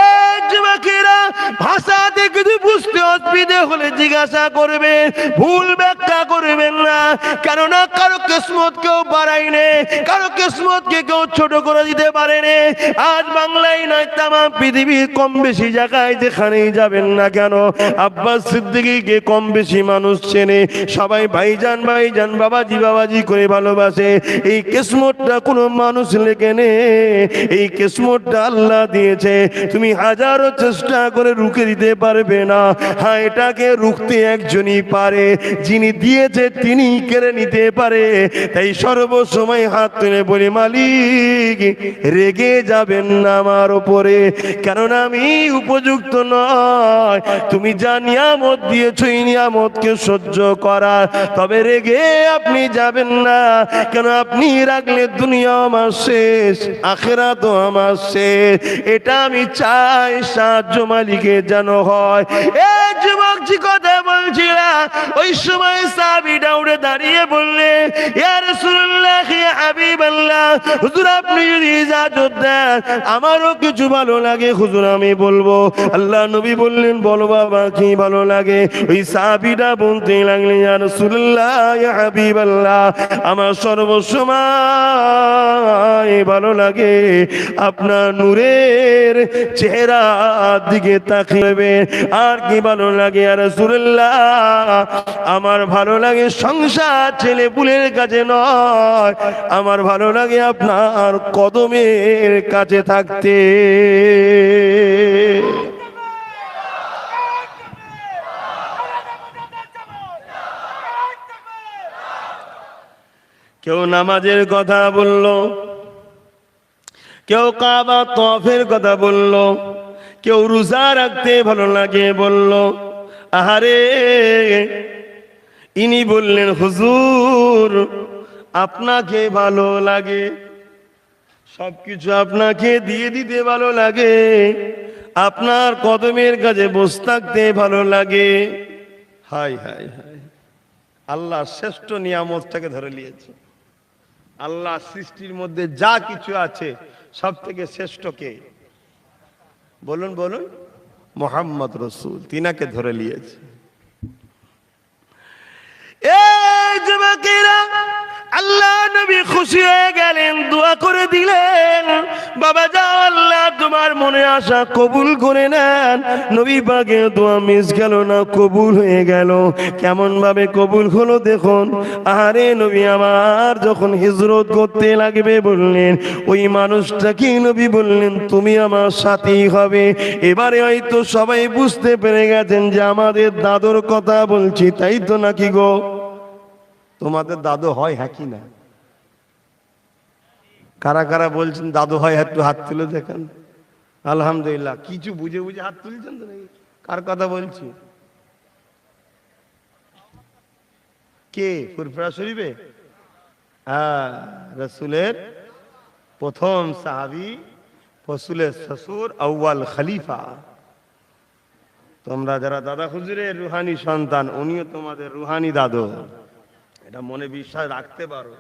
এই যুবকেরা, ভাষাতে কিছু বুঝতে অসুবিধা হলে জিজ্ঞাসা করবেন, ভুল ব্যাখ্যা করবেন না। কেননা কারো কিসমত কেউ বাড়ায় নে, কারো কিসমতকে কেউ ছোট করে দিতে পারে নে। আজ বাংলায় নয়, তাম পৃথিবীর কম বেশি জায়গায় যেখানেই যাবেন না কেন, আব্বাস সিদ্দিকীকে কম বেশি মানুষ চেনে। সবাই ভাইজান ভাইজান, বাবাজি বাবাজি করে ভালোবাসে। এই কিসমতটা কোনো মানুষ লেখে নে, এই কিসমতটা আল্লাহ দিয়েছে। তুমি হাজারো চেষ্টা করে রুখে দিতে পারবে না। হ্যাঁ, এটাকে রুখতে একজনই পারে, যিনি দিয়েছে তিনি কেড়ে নিতে পারে। তাই সর্বসময় হাত তুলে বলি, মালিক রেগে যাবেন না আমার উপরে, কারণ আমি উপযুক্ত নয়। তুমি যা নিয়ামত দিয়েছ এই নিয়ামতকে সহ্য করার, তবে রেগে আপনি যাবেন না, কেন আপনি রাখলে দুনিয়া আমার শেষ, আখিরাতও আমার শেষ। এটা আমি চাই সাহায্য মালিকের যেন হয়। এই যুবক যে কথা বলছিলাম, ওই সময় সাহাবীরা উঠে দাঁড়িয়ে বললে, ইয়া রাসূলুল্লাহ, ইয়া হাবিবাল্লাহ, হুজুর আপনি যদি ইজাজত দেন আমারও কিছু ভালো লাগে হুজুর, আমি বলবো। আল্লাহ নবী বললেন, বলো বাবা কি ভালো লাগে? ওই সাহাবীরা বলতে লাগলেন, ইয়া রাসূলুল্লাহ, ইয়া হাবিবাল্লাহ, আমার সর্বসময় ভালো লাগে আপনার নূরের চেহারার দিকে তাকিয়ে। আর কি ভালো লাগে ইয়া রাসূলুল্লাহ? আমার ভালো লাগে সংসার ছেলে পুলের কাছে নয়, আমার ভালো লাগে আপনার কদমের কাছে থাকতে। কেউ নামাজের কথা বলল, কেউ কাবা তওয়াফের কথা বলল, কেউ রোজা রাখতে ভালো লাগে বলল। আহারে, ইনি বললেন, হুজুর আপনাকে ভালো লাগে, সবকিছু আপনাকে দিয়ে দিতে ভালো লাগে, আপনার কদমের কাছে বসে থাকতে ভালো লাগে। হাই হাই হাই, আল্লাহ শ্রেষ্ঠ নিয়ামতটাকে ধরে নিয়েছে। আল্লাহ সৃষ্টির মধ্যে যা কিছু আছে সব থেকে শ্রেষ্ঠ কে? বলুন বলুন, মুহাম্মদ রাসূল, তিনাকে ধরে নিয়েছে। এই যুবকেরা, আল্লাহ নবী খুশি হয়ে গেলেন, দোয়া করে দিলেন, বাবা যাও, আল্লাহ তোমার মনে আশা কবুল করে নেন। নবী পাকের দোয়া মিস গেল না, কবুল হয়ে গেল। কেমন ভাবে কবুল হলো দেখুন। আরে নবী আমার যখন হিজরত করতে লাগবে বললেন, ওই মানুষটাকে নবী বললেন, তুমি আমার সাথী হবে। এবারে হয়তো সবাই বুঝতে পেরে গেছেন যে আমাদের দাদুর কথা বলছি, তাই তো নাকি গো? তোমাদের দাদু হয়? হ্যাঁ কি না? কারা কারা বলছেন দাদু হয় একটু হাত তুলে দেখেন। আলহামদুলিল্লাহ, কিছু বুঝে বুঝে হাত তুলছেন তো নাকি? কার কথা বলছি? কে? ফুরফুরা শরীফে? হ্যাঁ, রাসূলের প্রথম সাহাবী, রাসূলের শ্বশুর, আউয়াল খলিফা। তোমরা যারা দাদা হুজুরের রুহানি সন্তান, উনিও তোমাদের রুহানি দাদু, এটা মনে বিশ্বাস রাখতে পারো।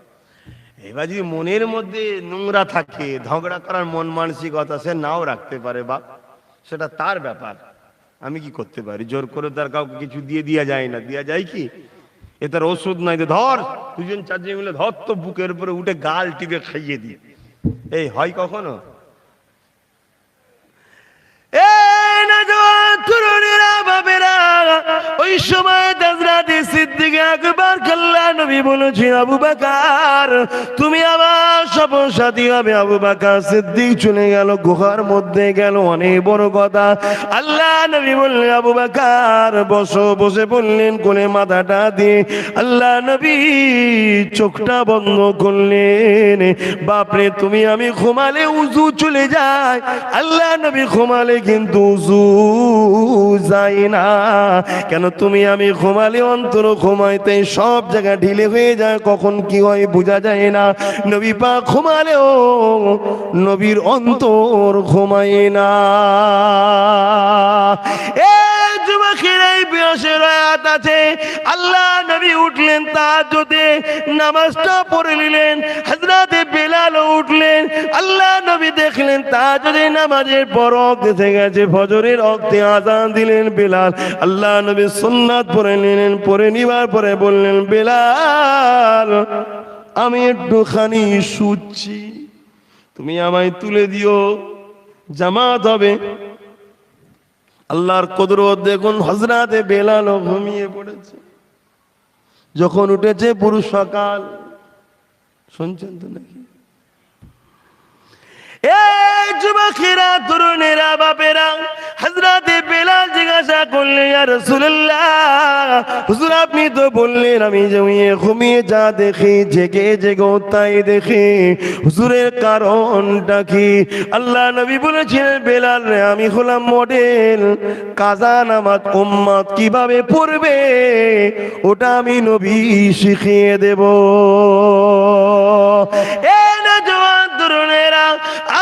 এবার যদি মনের মধ্যে নোংরা থাকে, ঝগড়া করার মন মানসিকতা, সে নাও রাখতে পারে, বা সেটা তার ব্যাপার। আমি কি করতে পারি? জোর করে তার কাউকে কিছু দিয়ে দেওয়া যায় না। দেওয়া যায় কি? এ তার ওষুধ নাই, ধর দুজন চারজন মিলে ধর তো বুকের উপরে উঠে গাল টিপে খাইয়ে দিয়ে, এই হয় কখনো? ওই সময় হযরত সিদ্দিক আকবর আল্লাহ নবী বলেছেন, আবু বকর তুমি আমার সফর সাথী হবে। আবু বকর সিদ্দিক চলে গেল, গুহার মধ্যে গেল। অনেক বড় কথা। আল্লাহ নবী বললেন, আবু বকর বসো। বসে বললেন, কোলে মাথাটা দিয়ে আল্লাহ নবী চোখটা বন্ধ করলেন। বাপরে, তুমি আমি ঘুমালে উযু চলে যায়। আল্লাহ নবী ঘুমালে কিন্তু উযু যায় না। কেন? তুমি আমি ঘুমালে অন্তর ঘুমাইতে সব জায়গা ঢিলে হয়ে যায়, কখন কি হয় বোঝা যায় না। নবী পাক ঘুমালেও নবীর অন্তর ঘুমায় না। এই যুবকের এই বিয়াসের আয়াত আছে। আল্লাহ নবী উঠলেন, তাহাজ্জুদে নামাজটা পড়ে নিলেন। হযরত বেলাল উঠলেন। আল্লাহ নবী দেখলেন তাহাজ্জুদে নামাজের পর গেছে গেছে, ফজরের ওয়াক্তে আযান দিলেন বেলাল। আল্লাহ নবী সুন্নাত পড়ে নিলেন। পড়ে নিবার পরে বললেন, বেলাল আমি একটুখানি শুচ্ছি, তুমি আমায় তুলে দিও, জামাত হবে। আল্লাহর কুদরত দেখুন, হযরত বেলাল ঘুমিয়ে পড়েছে। যখন উঠেছে পুরো সকাল। শুনছেন তো নাকি? এই যুবকেরা, তরুণেরা, বাপেরা, হযরতে বেলাল জিজ্ঞাসা করলেন, ইয়া রাসূলুল্লাহ, হুজুর আপনি তো বললেন আমি ঘুমিয়ে যা দেখি, জেগে জেগে তাই দেখি, হুজুরের কারণটা কি? আল্লাহ নবী বলেছিলেন, বেলাল রে, আমি হলাম মডেল, কাজা নামাজ উম্মত কিভাবে পড়বে ওটা আমি নবী শিখিয়ে দেব। নওজোয়ান তরুণেরা,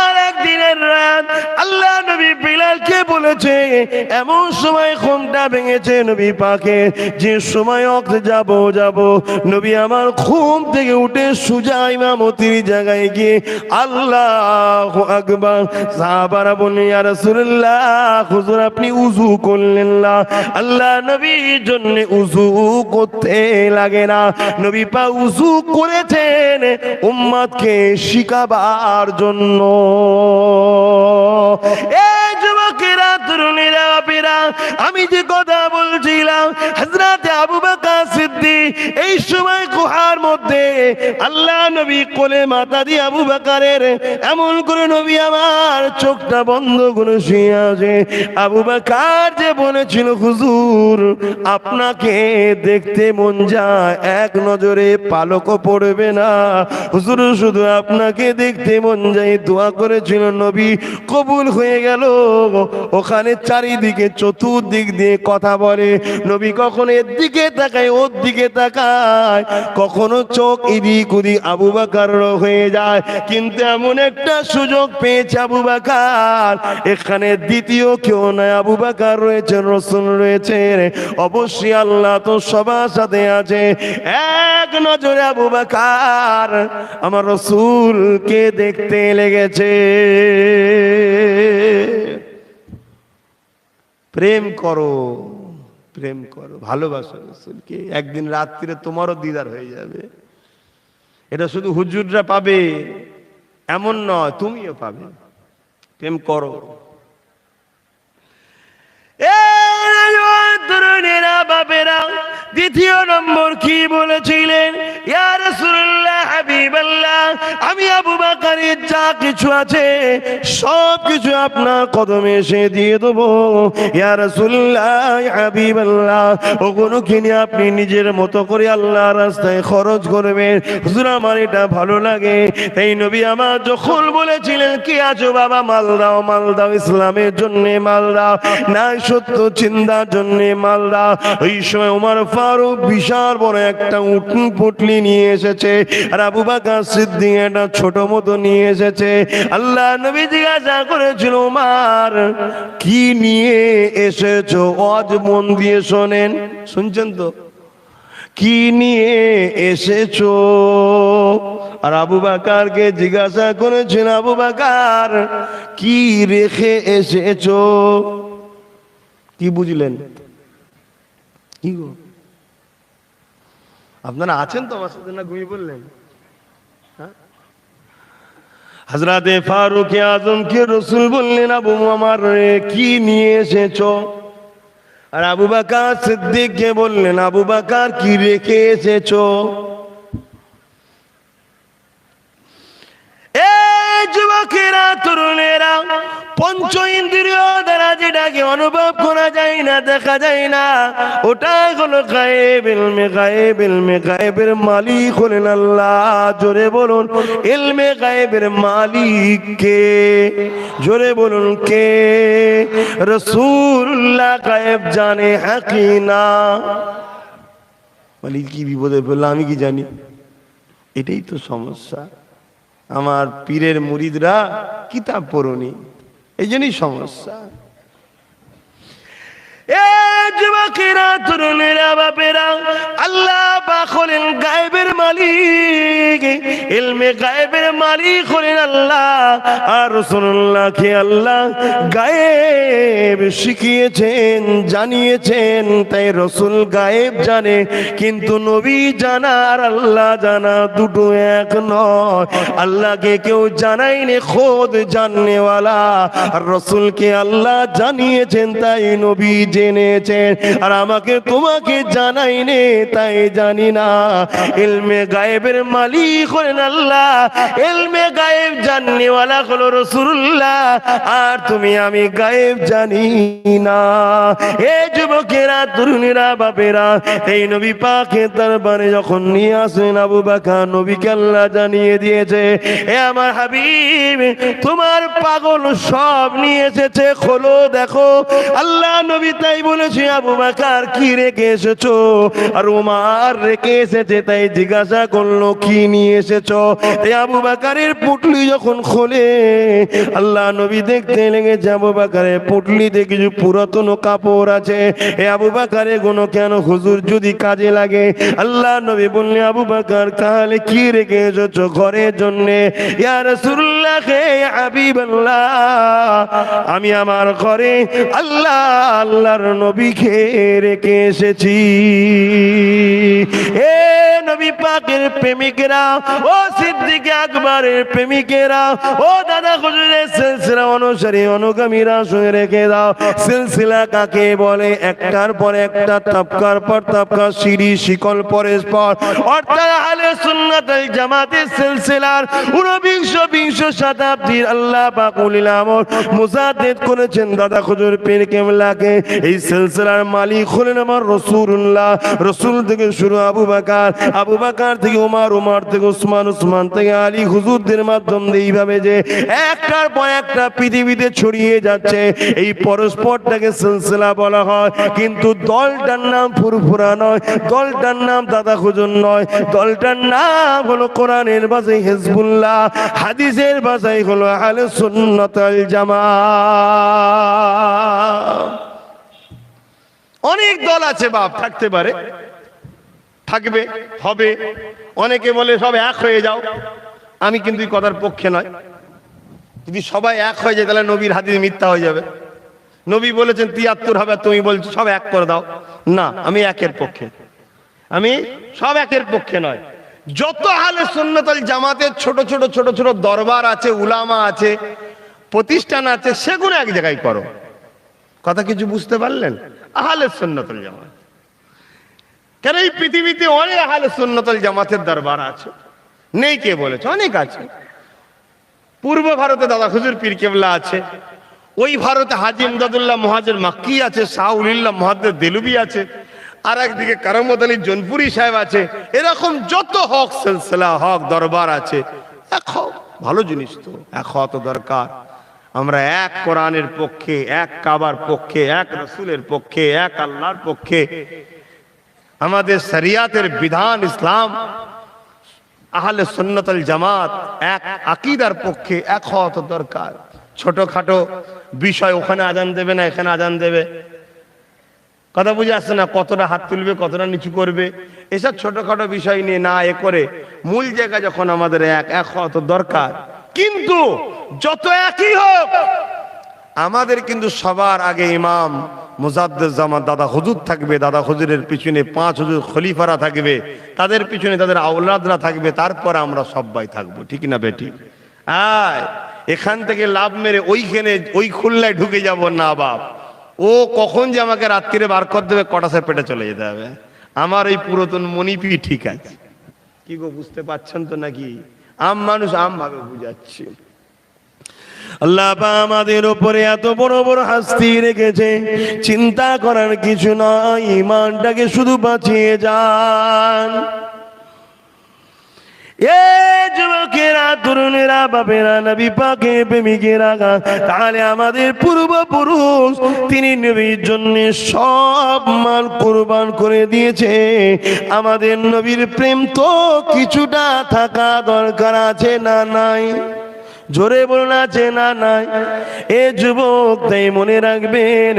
আর একদিনের রাত আল্লাহ নবী বিলালকে বলেছে, এমন সময় ঘুমটা ভেঙেছে নবী পাকে, যে সময় যাব নবী আমার ঘুম থেকে উঠে সুজা ইমামতির জায়গায় গিয়ে আল্লাহু আকবার। সাহাবারা বললেন, ইয়া রাসূলুল্লাহ, হুজুর আপনি উযু করলেন না। আল্লাহ নবীর জন্য উযু করতে লাগে না, নবী পাক উযু করেছেন উম্মতকে শিখাবার জন্য। এই যুবকেরা, তরুণীরা, বাপেরা, আমি যে কথা বলছিলাম, হযরতে আবু বকর সিদ্দিক এই সময় গুহার মধ্যে আল্লাহ নবী কোলে মাথা দিয়ে আবু বকরের এমন করে নবী আমার চোখটা বন্ধ করে শুয়ে আছে। আবু বকর যে বলেছিল, হুজুর আপনাকে দেখতে মন যায়, এক নজরে পালকও পড়বে না, হুজুর শুধু আপনাকে দেখতে মন যায়, দোয়া করেছিল, নবী কবুল হয়ে গেল। ওখানে চারিদিকে চতুর্দিক দিয়ে কথা বলে, নবী কখনো এর দিকে তাকায়, ওর দিকে তাকায়, কখনো চোখ এদিক ওদিক আবু বকর হয়ে যায়। কিন্তু এমন একটা সুযোগ পেয়েছে আবু বকর, এখানে দ্বিতীয় কেউ নয়, আবু বকর রয়েছে, রাসূল রয়েছে, অবশ্যই আল্লাহ তো সবার সাথে আছে। এক নজরে আবু বকর আমার রাসূলকে দেখতে লেগেছে। প্রেম করো, প্রেম করো, ভালোবাসো রাসূলকে, একদিন রাত্রিরে তোমারও দিদার হয়ে যাবে। এটা শুধু হুজুররা পাবে এমন নয়, তুমিও পাবে। প্রেম করো। তরুণেরা, বাপেরা, দ্বিতীয় নম্বর কি বলেছিলেন? ইয়া রাসূলুল্লাহ, হাবিবাল্লাহ, আমি আবু বকরের যা কিছু আছে সব কিছু আপনার কদমে এসে দিয়ে দেবো। ইয়া রাসূলুল্লাহ, হাবিবাল্লাহ, ওগুলো কিনে আপনি নিজের মতো করে আল্লাহর রাস্তায় খরচ করবেন। হুজুর আমার এটা ভালো লাগে। এই নবী আমার যখন বলেছিলেন, কি আছো বাবা, মাল দাও, মাল দাও, ইসলামের জন্য মাল দাও, নাই সত্য চিন্তার জন্য মাল দাও। ওই সময় ওমর ফারুক বিশাল বড় একটা উটন পুটলি নিয়ে এসেছে, আর আবু বকর সিদ্দিক একটা ছোট মতো নিয়ে এসেছে। আল্লাহ নবী জিজ্ঞাসা করেছিল, ওমর কি নিয়ে এসেছো? আজ মন দিয়ে শোনেন, শুনছেন তো? কি নিয়ে এসেছো? আর আবু বকরকে জিজ্ঞাসা করেছিল, আবু বকর কি রেখে এসেছো? কি বুঝলেন? কি গো, আপনারা আছেন তো আমার সাথে, না ঘুমিয়ে পড়লেন? হযরতে ফারুক আযমকে রাসূল বললেন, আবু আমার কি নিয়ে এসেছো? আর আবু বকর সিদ্দিককে বললেন, আবু বকর কি রেখে এসেছো? এই যুবকেরা, তরুণেরা, পঞ্চ ইন্দ্রিয় দ্বারা যেটাকে অনুভব করা যায় না, দেখা যায় না, ওটাই হলো গায়েব। ইলমে গায়েব, ইলমে গায়েবের মালিক হলেন আল্লাহ। জোরে বলুন, ইলমে গায়েবের মালিক কে? জোরে বলুন, কে? রাসূলুল্লাহ গায়েব জানে, হাকি না। মালিক কি বিপদে পড়লো, আমি কি জানি? এটাই তো সমস্যা। আমার পীরের মুরিদরা কিতাব পড়ুনি, এই জন্যই সমস্যা। যুবকেরা, তরুণেরা, বাপেরা, আল্লাহ পাক হলেন গায়েবের মালিক, ইলমে গায়েবের মালিক হলেন আল্লাহ। আর রাসূলুল্লাহকে আল্লাহ গায়েব শিখিয়েছেন, জানিয়েছেন, তাই রাসূল গায়েব জানে। কিন্তু নবী জানা আর আল্লাহ জানা দুটো এক নয়। আল্লাহকে কেউ জানায়নি, খোদ জাননেওয়ালা। আর রাসূলকে আল্লাহ জানিয়েছেন, তাই নবী জেনেছেন। আর আমাকে তোমাকে জানাইনি, তাই জানি না। ইলমে গায়েবের মালিক হলেন রাসূলুল্লাহ, ইলমে গায়েব জাননেওয়ালা হলো রাসূলুল্লাহ, আর তুমি আমি গায়েব জানি না। এ যুবকেরা, তরুণীরা, বাপেরা, এই নবী পাকের দরবারে যখন নিয়ে আসেন আবু বকর, নবীকে আল্লাহ জানিয়ে দিয়েছে, এ আমার হাবিব, তোমার পাগল সব নিয়ে এসেছে, খোলো দেখো। আল্লাহ নবী তাই বলেছে, আবু বকর কি রেখে এসেছো? আর উমার রেখে এসেছে, তাই জিজ্ঞাসা করলো কি নিয়ে এসেছো? এই আবু বকরের পুটলি যখন খোলে, আল্লাহ নবী দেখতে লেগেছে আবু বকরের পুটলিতে কিছু পুরাতন কাপড় আছে। এ আবু বকর এগুলো কেন হুজুর, যদি কাজে লাগে? আল্লাহ নবী বললেন, আবু বকর তাহলে কি রেখে এসেছো ঘরের জন্য? ইয়া রাসূলুল্লাহ, হে হাবিবাল্লাহ, আমি আমার ঘরে আল্লাহর নবীকে রেখে এসেছি। এ নবী পাকের প্রেমিকেরা, ও সিদ্দিক আকবরের প্রেমিকেরা, ও দাদা হুজুরের সিলসিলা অনুসারী অনুগামীরা, শুনে রেখে দাও, সিলসিলা কাকে বলে? একটার পর একটা, তাবকার পর তাবকা, সিঁড়ি শিকল পরস্পর, অর্থাৎ আহলে সুন্নাত ওয়াল জামাতের সিলসিলার ২৯ শতাব্দীর আল্লাহ পাক উলিল আমর মুজাদ্দিদ করেছেন দাদা হুজুর পীর কেবলাকে। এই সিলসিলার মালিক হলেন আমার রাসূলুল্লাহ। রাসূল থেকে শুরু আবু বকর, আবু বকর থেকে উমর, উমর থেকে উসমান, উসমান থেকে আলী, হুজুরদের মাধ্যমে এইভাবে যে একটার পর একটা পৃথিবীতে ছড়িয়ে যাচ্ছে, এই পরস্পরটাকে সিলসিলা বলা হয়। কিন্তু দলটার নাম ফুরফুরা নয়, দলটার নাম দাদা হুজুর নয়, দলটার নাম হলো কোরআনের ভাষায় হিজবুল্লাহ, হাদিসের ভাষায় হলো আহলে সুন্নাত ওয়াল জামাত। অনেক দল আছে বাপ, থাকতে পারে, থাকবে, হবে। অনেকে বলে সব এক হয়ে যাও, আমি কিন্তু এই কথার পক্ষে নয়। যদি সবাই এক হয়ে যায় তাহলে নবীর হাদিস মিথ্যা হয়ে যাবে। নবী বলেছেন ৭৩ হবে, তুমি বলছো সব এক করে দাও। না, আমি একের পক্ষে, আমি সব একের পক্ষে নয়। যত আহলে সুন্নাত ওয়াল জামাতের ছোট ছোট ছোট ছোট দরবার আছে, উলামা আছে, প্রতিষ্ঠান আছে, সেগুলো এক জায়গায় করো। কথা কিছু বুঝতে পারলেন? আহলে সুন্নাত ওয়াল জামাত, কেন এই পৃথিবীতে অনেক আহলে সুন্নাত ওয়াল জামাতের দরবার আছে, নেই কে বলেছে? অনেক আছে। পূর্ব ভারতে দাদা হুজুর পীর কেবলা আছে, ওই ভারতে হাজী ইমদাদুল্লাহ মুহাজির মাক্কি আছে, শাহ উলিল্লাহ মুহাদ্দিস দেলুবি আছে, আর একদিকে কারামত আলী জনপুরি সাহেব আছে। এরকম যত হক সিলসিলা, হক দরবার আছে, এক হও। ভালো জিনিস তো, এক হওয়া তো দরকার। আমরা এক কোরআনের পক্ষে, এক কাবার পক্ষে, এক রাসূলের পক্ষে, এক আল্লাহর পক্ষে, আমাদের শরিয়াতের বিধান ইসলাম, আহলে সুন্নাত ওয়াল জামাত এক আকীদার পক্ষে, এক হওয়া তো দরকার। ছোটখাটো বিষয়, ওখানে আজান দেবে না, এখানে আজান দেবে, কথা বুঝে আসছে না? কতটা হাত তুলবে, কতটা নিচু করবে, এসব ছোটখাটো বিষয় নিয়ে না এ করে মূল জায়গা যখন আমাদের এক হওয়া তো দরকার। কিন্তু যত একই হোক, আমাদের কিন্তু সবার আগে ইমাম মুজাদ্দিদ জামান দাদা হুজুর থাকবে, দাদা হুজুরের পিছনে ৫ হুজুর খলিফারা থাকবে, তাদের পিছনে তাদের আওলাদরা থাকবে, তারপর আমরা সবাই থাকবো। ঠিক না বেটি? এখান থেকে লাভ মেরে ওইখানে ওই খুলনায় ঢুকে যাব না বাপ। ও কখন যে আমাকে রাত্রিরে বার করে দেবে, কটাসের পেটে চলে যেতে হবে। আমার এই পুরাতন মনিপি ঠিক আছে। কি গো, বুঝতে পারছেন তো নাকি? আম মানুষ আম ভাবে বুঝাচ্ছি। আল্লাহ আমাদের উপরে এত বড় বড় শাস্তি রেখেছে, চিন্তা করার কিছু নয়, ঈমানটাকে শুধু বাঁচিয়ে যান। এ যুবকেরা, তরুণেরা, বাপেরা, নবী পাকের প্রেমিকেরা, তাহলে আমাদের পূর্বপুরুষ তিনি নবীর জন্য সব মাল কুরবান করে দিয়েছে। আমাদের নবীর প্রেম তো কিছুটা থাকা দরকার আছে না নাই? জোরে বলুন, আছে না নাই? এ যুবক, তাই মনে রাখবেন,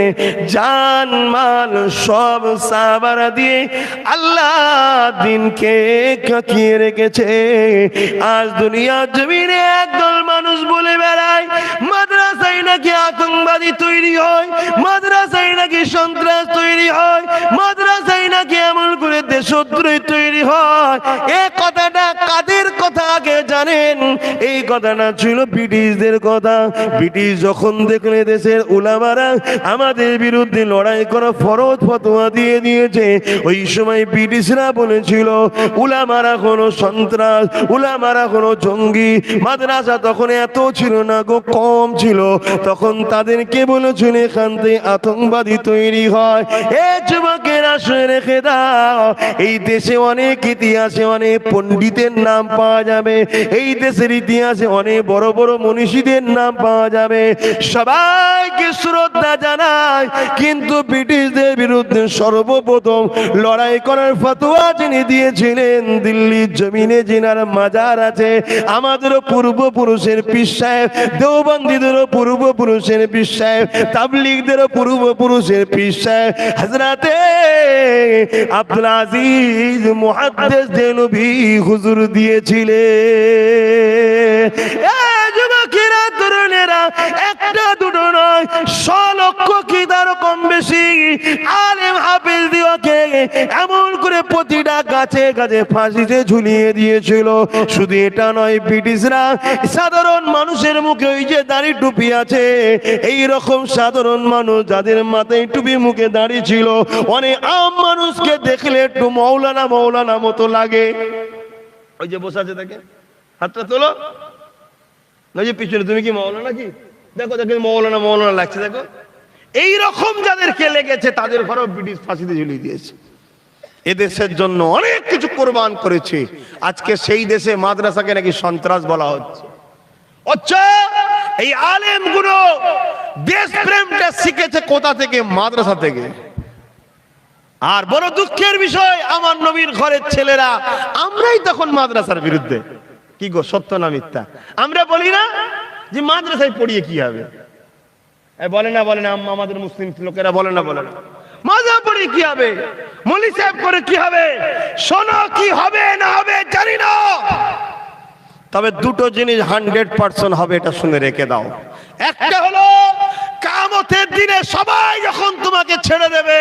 জান মাল সব সাহাবারা দিয়ে আল্লাহ দিনকে কাকিয়ে রেখেছে। আজ দুনিয়া জমিনে একদল মানুষ বলে বেড়ায় মাদ্রাসায় নাকি আতঙ্কবাদী তৈরি হয়, মাদ্রাসায় নাকি সন্ত্রাস তৈরি হয়, মাদ্রাসায় নাকি এমন করে দেশদ্রোহী তৈরি হয়। এ কথাটা কাদের কথা আগে জানেন? এই কথাটা ছিল ব্রিটিশদের কথা। ব্রিটিশ যখন দেখলে দেশের উলামারা আমাদের বিরুদ্ধে লড়াই করা ফরজ ফতোয়া দিয়ে দিয়েছে, ওই সময় ব্রিটিশরা বলেছিল উলামারা কোনো সন্ত্রাস, উলামারা কোনো জঙ্গি। মাদ্রাসা তখন এত ছিল না গো, কম ছিল। তখন তাদেরকে বলেছিল এখান থেকে আতঙ্কবাদী তৈরি হয়। এ যুবকেরা শুনে রেখে দাও, এই দেশে অনেক ইতিহাসে অনেক পণ্ডিতের নাম পাওয়া যাবে, এই দেশের ইতিহাসে অনেক বড় বড় মনীষীদের নাম পাওয়া যাবে, সবাইকে শ্রদ্ধা জানায়। কিন্তু ব্রিটিশদের বিরুদ্ধে সর্বপ্রথম লড়াই করার ফতোয়া যিনি দিয়েছিলেন, দিল্লির জমিনে যিনার মাজার আছে, আমাদেরও পূর্বপুরুষের পীর সাহেব, দেওবন্দীদেরও পূর্বপুরুষের পীর সাহেব, তাবলীগদেরও পূর্বপুরুষের পীর সাহেব হযরতে আব্দুল আজিজ মুহাদ্দিস দেনবী হুজুর দিয়েছিলেন। যুবকেরা, তরুণেরা, একটা দুটো নয়, 100 লক্ষ কি তার কম বেশি আলেম হাফেজ দিওকে এমন করে প্রতিটা গাছে গাছে ফাঁসিতে ঝুলিয়ে দিয়েছিল। শুধু এটা নয়, ব্রিটিশরা সাধারণ মানুষের মুখে ওই যে দাড়ি টুপি আছে, এই রকম সাধারণ মানুষ যাদের মাথায় টুপি মুখে দাড়ি ছিল, অনেক আম মানুষকে দেখলে একটু মৌলানা মৌলানা মতো লাগে। ওই যে বসে আছে দেখে, হাতটা তোলো, ওই যে পিছনে, তুমি কি মৌলানা? কি দেখো দেখো, মৌলানা মৌলানা লাগছে দেখো। এই রকম যাদেরকে লেগেছে তাদের ঘরেও ব্রিটিশ ফাঁসিতে ঝুলিয়ে দিয়েছে। এদেশের জন্য অনেক কিছু কোরবান করেছে। আজকে সেই দেশে মাদ্রাসাকে নাকি সন্ত্রাস বলা হচ্ছে। আচ্ছা, এই আলেমগুলো দেশপ্রেমটা শিখেছে কোথা থেকে? মাদ্রাসা থেকে। আর বড় দুঃখের বিষয়, আমার নবীর ঘরের ছেলেরা আমরাই তখন মাদ্রাসার বিরুদ্ধে। কি গো, সত্য না মিথ্যা? আমরা বলি না যে মাদ্রাসায় পড়িয়ে কি হবে? বলে না বলে না, আমাদের মুসলিম লোকেরা বলে না বলে না, মাদ্রাসা পড়িয়ে কি হবে, মৌলভী সাহেব করে কি হবে? শোনো, কি হবে না হবে জানি না, তবে দুটো জিনিস 100% হবে, এটা শুনে রেখে দাও। একটা হলো কিয়ামতের দিনে সবাই যখন তোমাকে ছেড়ে দেবে,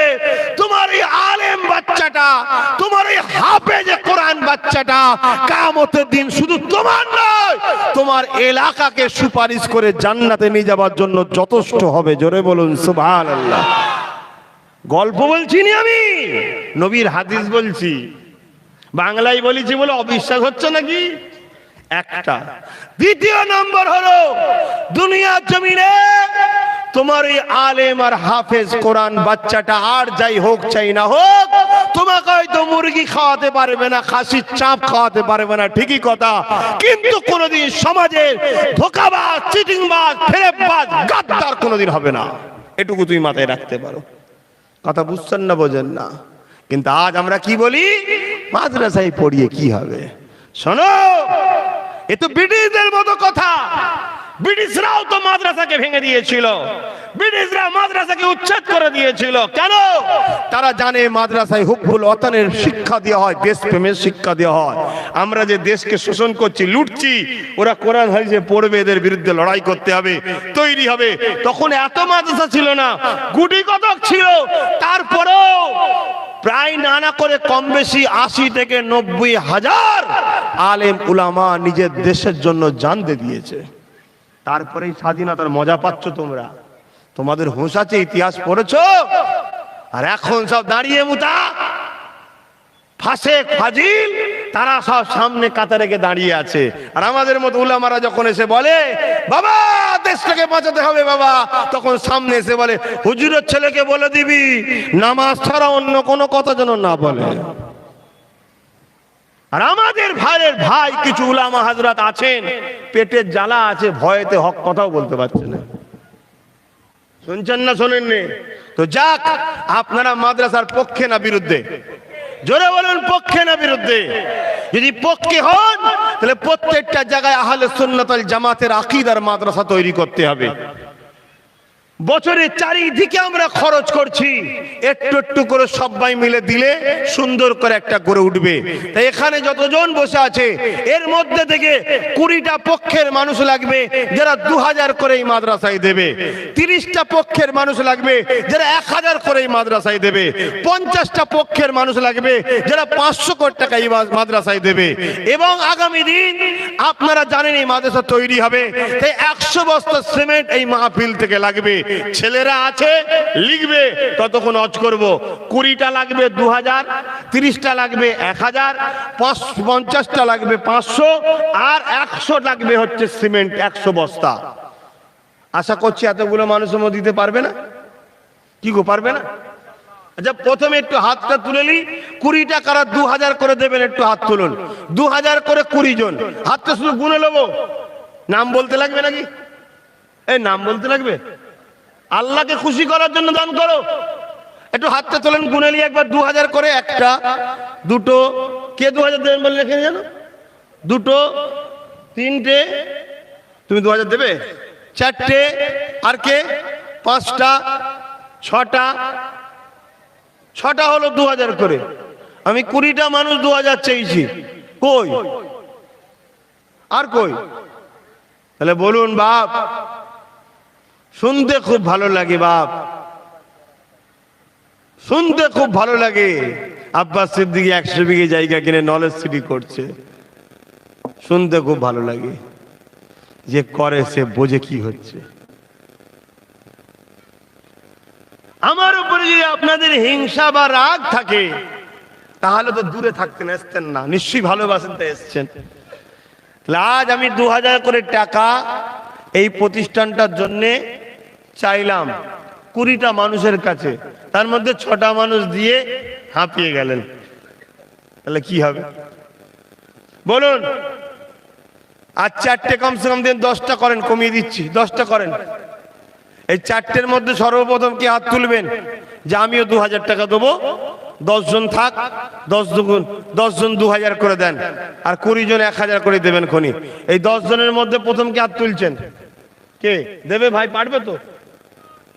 তোমার এই আলেম বাচ্চাটা, তোমার এই হাফেজ কোরআন বাচ্চাটা কিয়ামতের দিন শুধু তোমার নয়, তোমার এলাকাকে সুপারিশ করে জান্নাতে নিয়ে যাওয়ার জন্য যথেষ্ট হবে। জোরে বলুন সুবহানাল্লাহ। গল্প বলছি না আমি, নবীর হাদিস বলছি। বাংলায় বলেছি বলে অবিশ্বাস হচ্ছে নাকি? একটা। দ্বিতীয় নম্বর হলো, দুনিয়ার জমিনে তোমার এই আলেম আর হাফেজ কোরআন বাচ্চাটা আর যাই হোক চাই না হোক, তোমাকে হয়তো মুরগি খাওয়াতে পারবে না, খাসির চাপ খাওয়াতে পারবে না, ঠিকই কথা, কিন্তু কোনোদিন সমাজের ধোঁকাবাজ, চিটিংবাজ, ফেরেববাজ, গাদ্দার কোনোদিন হবে না। এটুকু তুই মাথায় রাখতে পারো। কথা বুঝছেন না, বোঝেন না? কিন্তু আজ আমরা কি বলি? মাদ্রাসায় পড়িয়ে কি হবে? শোনো, এ তো ব্রিটিশদের মতো কথা। ব্রিটিশরাও তো মাদ্রাসাকে ভেঙে দিয়েছিল, ব্রিটিশরা মাদ্রাসাকে উচ্ছেদ করে দিয়েছিল। কেন? তারা জানে মাদ্রাসায় হুব্বুল ওয়াতানের শিক্ষা দেওয়া হয়, দেশপ্রেমের শিক্ষা দেওয়া হয়। আমরা যে দেশকে শোষণ করছি, লুটছি, ওরা কোরআন হাদিসে পড়বে, এদের বিরুদ্ধে লড়াই করতে হবে, তৈরি হবে। তখন এত মাদ্রাসা ছিল না, গুটি কতক ছিল। তারপরেও প্রায় নানা করে কম বেশি 80 থেকে 90 হাজার আলেম উলামা নিজের দেশের জন্য জান দিয়ে দিয়েছে। তারপরে স্বাধীনতার মজা পাচ্ছ তোমরা, তোমাদের হুঁশ আছে, ইতিহাস পড়েছো। আর এখন সব দাঁড়িয়ে মুতা ফাসেক ফাজিল, তারা সব সামনে কাতারে রেখে দাঁড়িয়ে আছে। আর আমাদের মতো উলামারা যখন এসে বলে বাবা দেশটাকে বাঁচাতে হবে বাবা, তখন সামনে এসে বলে হুজুরের ছেলেকে বলে দিবি নামাজ ছাড়া অন্য কোনো কথা যেন না বলে। আর আমাদের ভাইয়ের ভাই কিছু উলামা হাজরাত আছেন, পেটের জ্বালা আছে, ভয়েতে হক কথাও বলতে পারছে না। শুনছেন না শোনেননি? তো যাক, আপনারা মাদ্রাসার পক্ষে না বিরুদ্ধে? জোরে বলুন, পক্ষে না বিরুদ্ধে? যদি পক্ষে হন তাহলে প্রত্যেকটা জায়গায় আহলে সুন্নাত ওয়াল জামাতের আকীদার মাদ্রাসা তৈরি করতে হবে। বছরের চারিদিকে আমরা খরচ করছি, একটু একটু করে সবাই মিলে দিলে সুন্দর করে একটা গড়ে উঠবে। তাই এখানে যতজন বসে আছে এর মধ্যে থেকে 20টা পক্ষের মানুষ লাগবে যারা 2000 করে এই মাদ্রাসায় দেবে, 30টা পক্ষের মানুষ লাগবে যারা 1000 করে এই মাদ্রাসায় দেবে, 50টা পক্ষের মানুষ লাগবে যারা 500 কোটি টাকা এই মাদ্রাসায় দেবে। এবং আগামী দিন আপনারা জানেন এই মাদ্রাসা তৈরি হবে, তাই 100 বস্তা সিমেন্ট এই মাহফিল থেকে লাগবে। ছেলেরা আছে লিখবে, ততক্ষণ অজ করব। 20টা লাগবে 2000, 30টা লাগবে 1000, 50টা লাগবে 500, আর 100 লাগবে হচ্ছে সিমেন্ট 100 বস্তা। আশা করছি এতগুলো মানুষের মধ্যে দিতে পারবে না? কি গো, পারবে না? আচ্ছা, প্রথমে একটু হাতটা তুলে নি। 20টা কারা 2000 করে দেবেন? একটু হাত তুলুন। 2000 করে 20 জন। হাতটা শুধু গুনে নেবো। নাম বলতে লাগবে নাকি? এই নাম বলতে লাগবে? আল্লাহকে খুশি করার জন্য দান করো। একটু হাতটা তোলেন, গুনে নিয়ে একবার 2000 করে। একটা, দুটো, কে 2000 দেবেন বলে রেখে জানো? দুটো, তিনটে, তুমি 2000 দেবে? চারটে, আর কে? 5টা, 6টা, 6টা হলো 2000 করে। আমি 20টা মানুষ 2000 চেয়েছি, কই? আর কই? তাহলে বলুন বাপ, শুনতে খুব ভালো লাগে বাপ, শুনতে খুব ভালো লাগে। আব্বাস সিদ্দিকী 100 বিঘে জায়গা কিনে নলেজ সিটি করছে, শুনতে খুব ভালো লাগে। যে করে সে বোঝে কি হচ্ছে। আমার উপরে যদি আপনাদের হিংসা বা রাগ থাকে তাহলে তো দূরে থাকতেন, আসতেন না। নিশ্চয়ই ভালোবাসেন তাই এসছেন। আজ আমি 2000 করে টাকা এই প্রতিষ্ঠানটার জন্য চাইলাম 20টা মানুষের কাছে, তার মধ্যে 6টা মানুষ দিয়ে হাঁপিয়ে গেলেন। তাহলে কি হবে বলুন? আর 4টে কমসে কম দিন 10টা করেন, কমিয়ে দিচ্ছি, 10টা করেন। এই 4টের মধ্যে সর্বপ্রথম কি হাত তুলবেন যে আমিও 2000 টাকা দেবো? 10 জন থাক, 10 জন 2000 করে দেন, আর 20 জন 1000 করে দেবেন খনি। এই 10 জনের মধ্যে প্রথম কি হাত তুলছেন? কে দেবে ভাই? পারবে তো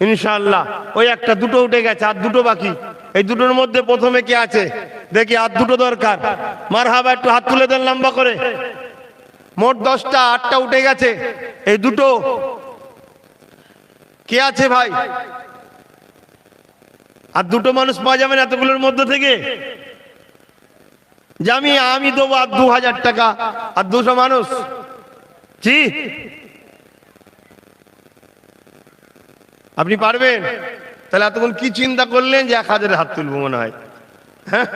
ইনশাআল্লাহ? ওই একটা, দুটো উঠে গেছে, আর দুটো বাকি। এই দুটোর মধ্যে প্রথমে কে আছে দেখি? আর দুটো দরকার। মারহাবা, একটু হাত তুলে দেন লম্বা করে। মোট 10টা, 8টা উঠে গেছে। এই দুটো কে আছে ভাই? আর দুটো মানুষ পাওয়া যাবে না এতগুলোর মধ্যে থেকে যে আমি দেবো আর 2000 টাকা, আর 200 মানুষ। জি, আপনি পারবেন? তাহলে এতক্ষণ কি চিন্তা করলেন যে 1000 হাত তুলবো মনে হয়? হ্যাঁ,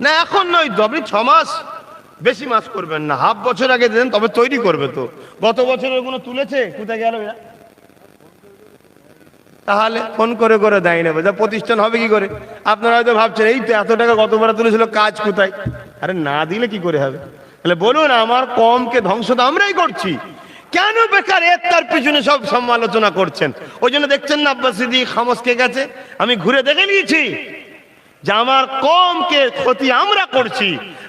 না এখন নয় তো, আপনি 6 মাস, বেশি মাস করবেন না, হাফ বছর আগে দেন, তবে তৈরি করবে তো। গত বছরের কোনো তুলেছে? কোথায় গেল এরা? তাহলে ফোন করে করে দেয় নেবে, যা প্রতিষ্ঠান হবে কি করে? আপনারা হয়তো ভাবছেন এই তো এত টাকা গতবার তুলেছিল, কাজ কোথায়? আরে না দিলে কি করে হবে? তাহলে বলুন, আমার কমকে ধ্বংস তো আমরাই করছি। কেন বেকার তার পিছনে সব সমালোচনা করছেন? ওই জন্য দেখছেন না আব্বাস সিদ্দিকী খামোশকে গেছে। আমি ঘুরে দেখে নিয়েছি যে আমার কমকে ক্ষতি আমরা করছি।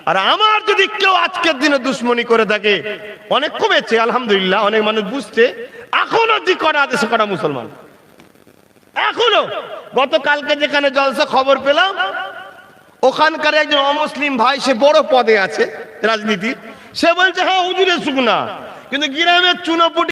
আর আমার যদি কেউ আজকের দিনে দুশ্মনী করে থাকে, অনেক কমেছে আলহামদুলিল্লাহ, অনেক মানুষ বুঝছে। এখনো যে কটা আছে সে কটা মুসলমান এখনো। গতকালকে যেখানে জলসা খবর পেলাম, ওখানকার একজন অমুসলিম ভাই, সে বড় পদে আছে রাজনীতির, সে বলছে হ্যাঁ হুজুরের সুগনা, কিন্তু গ্রামের চুনোপুটি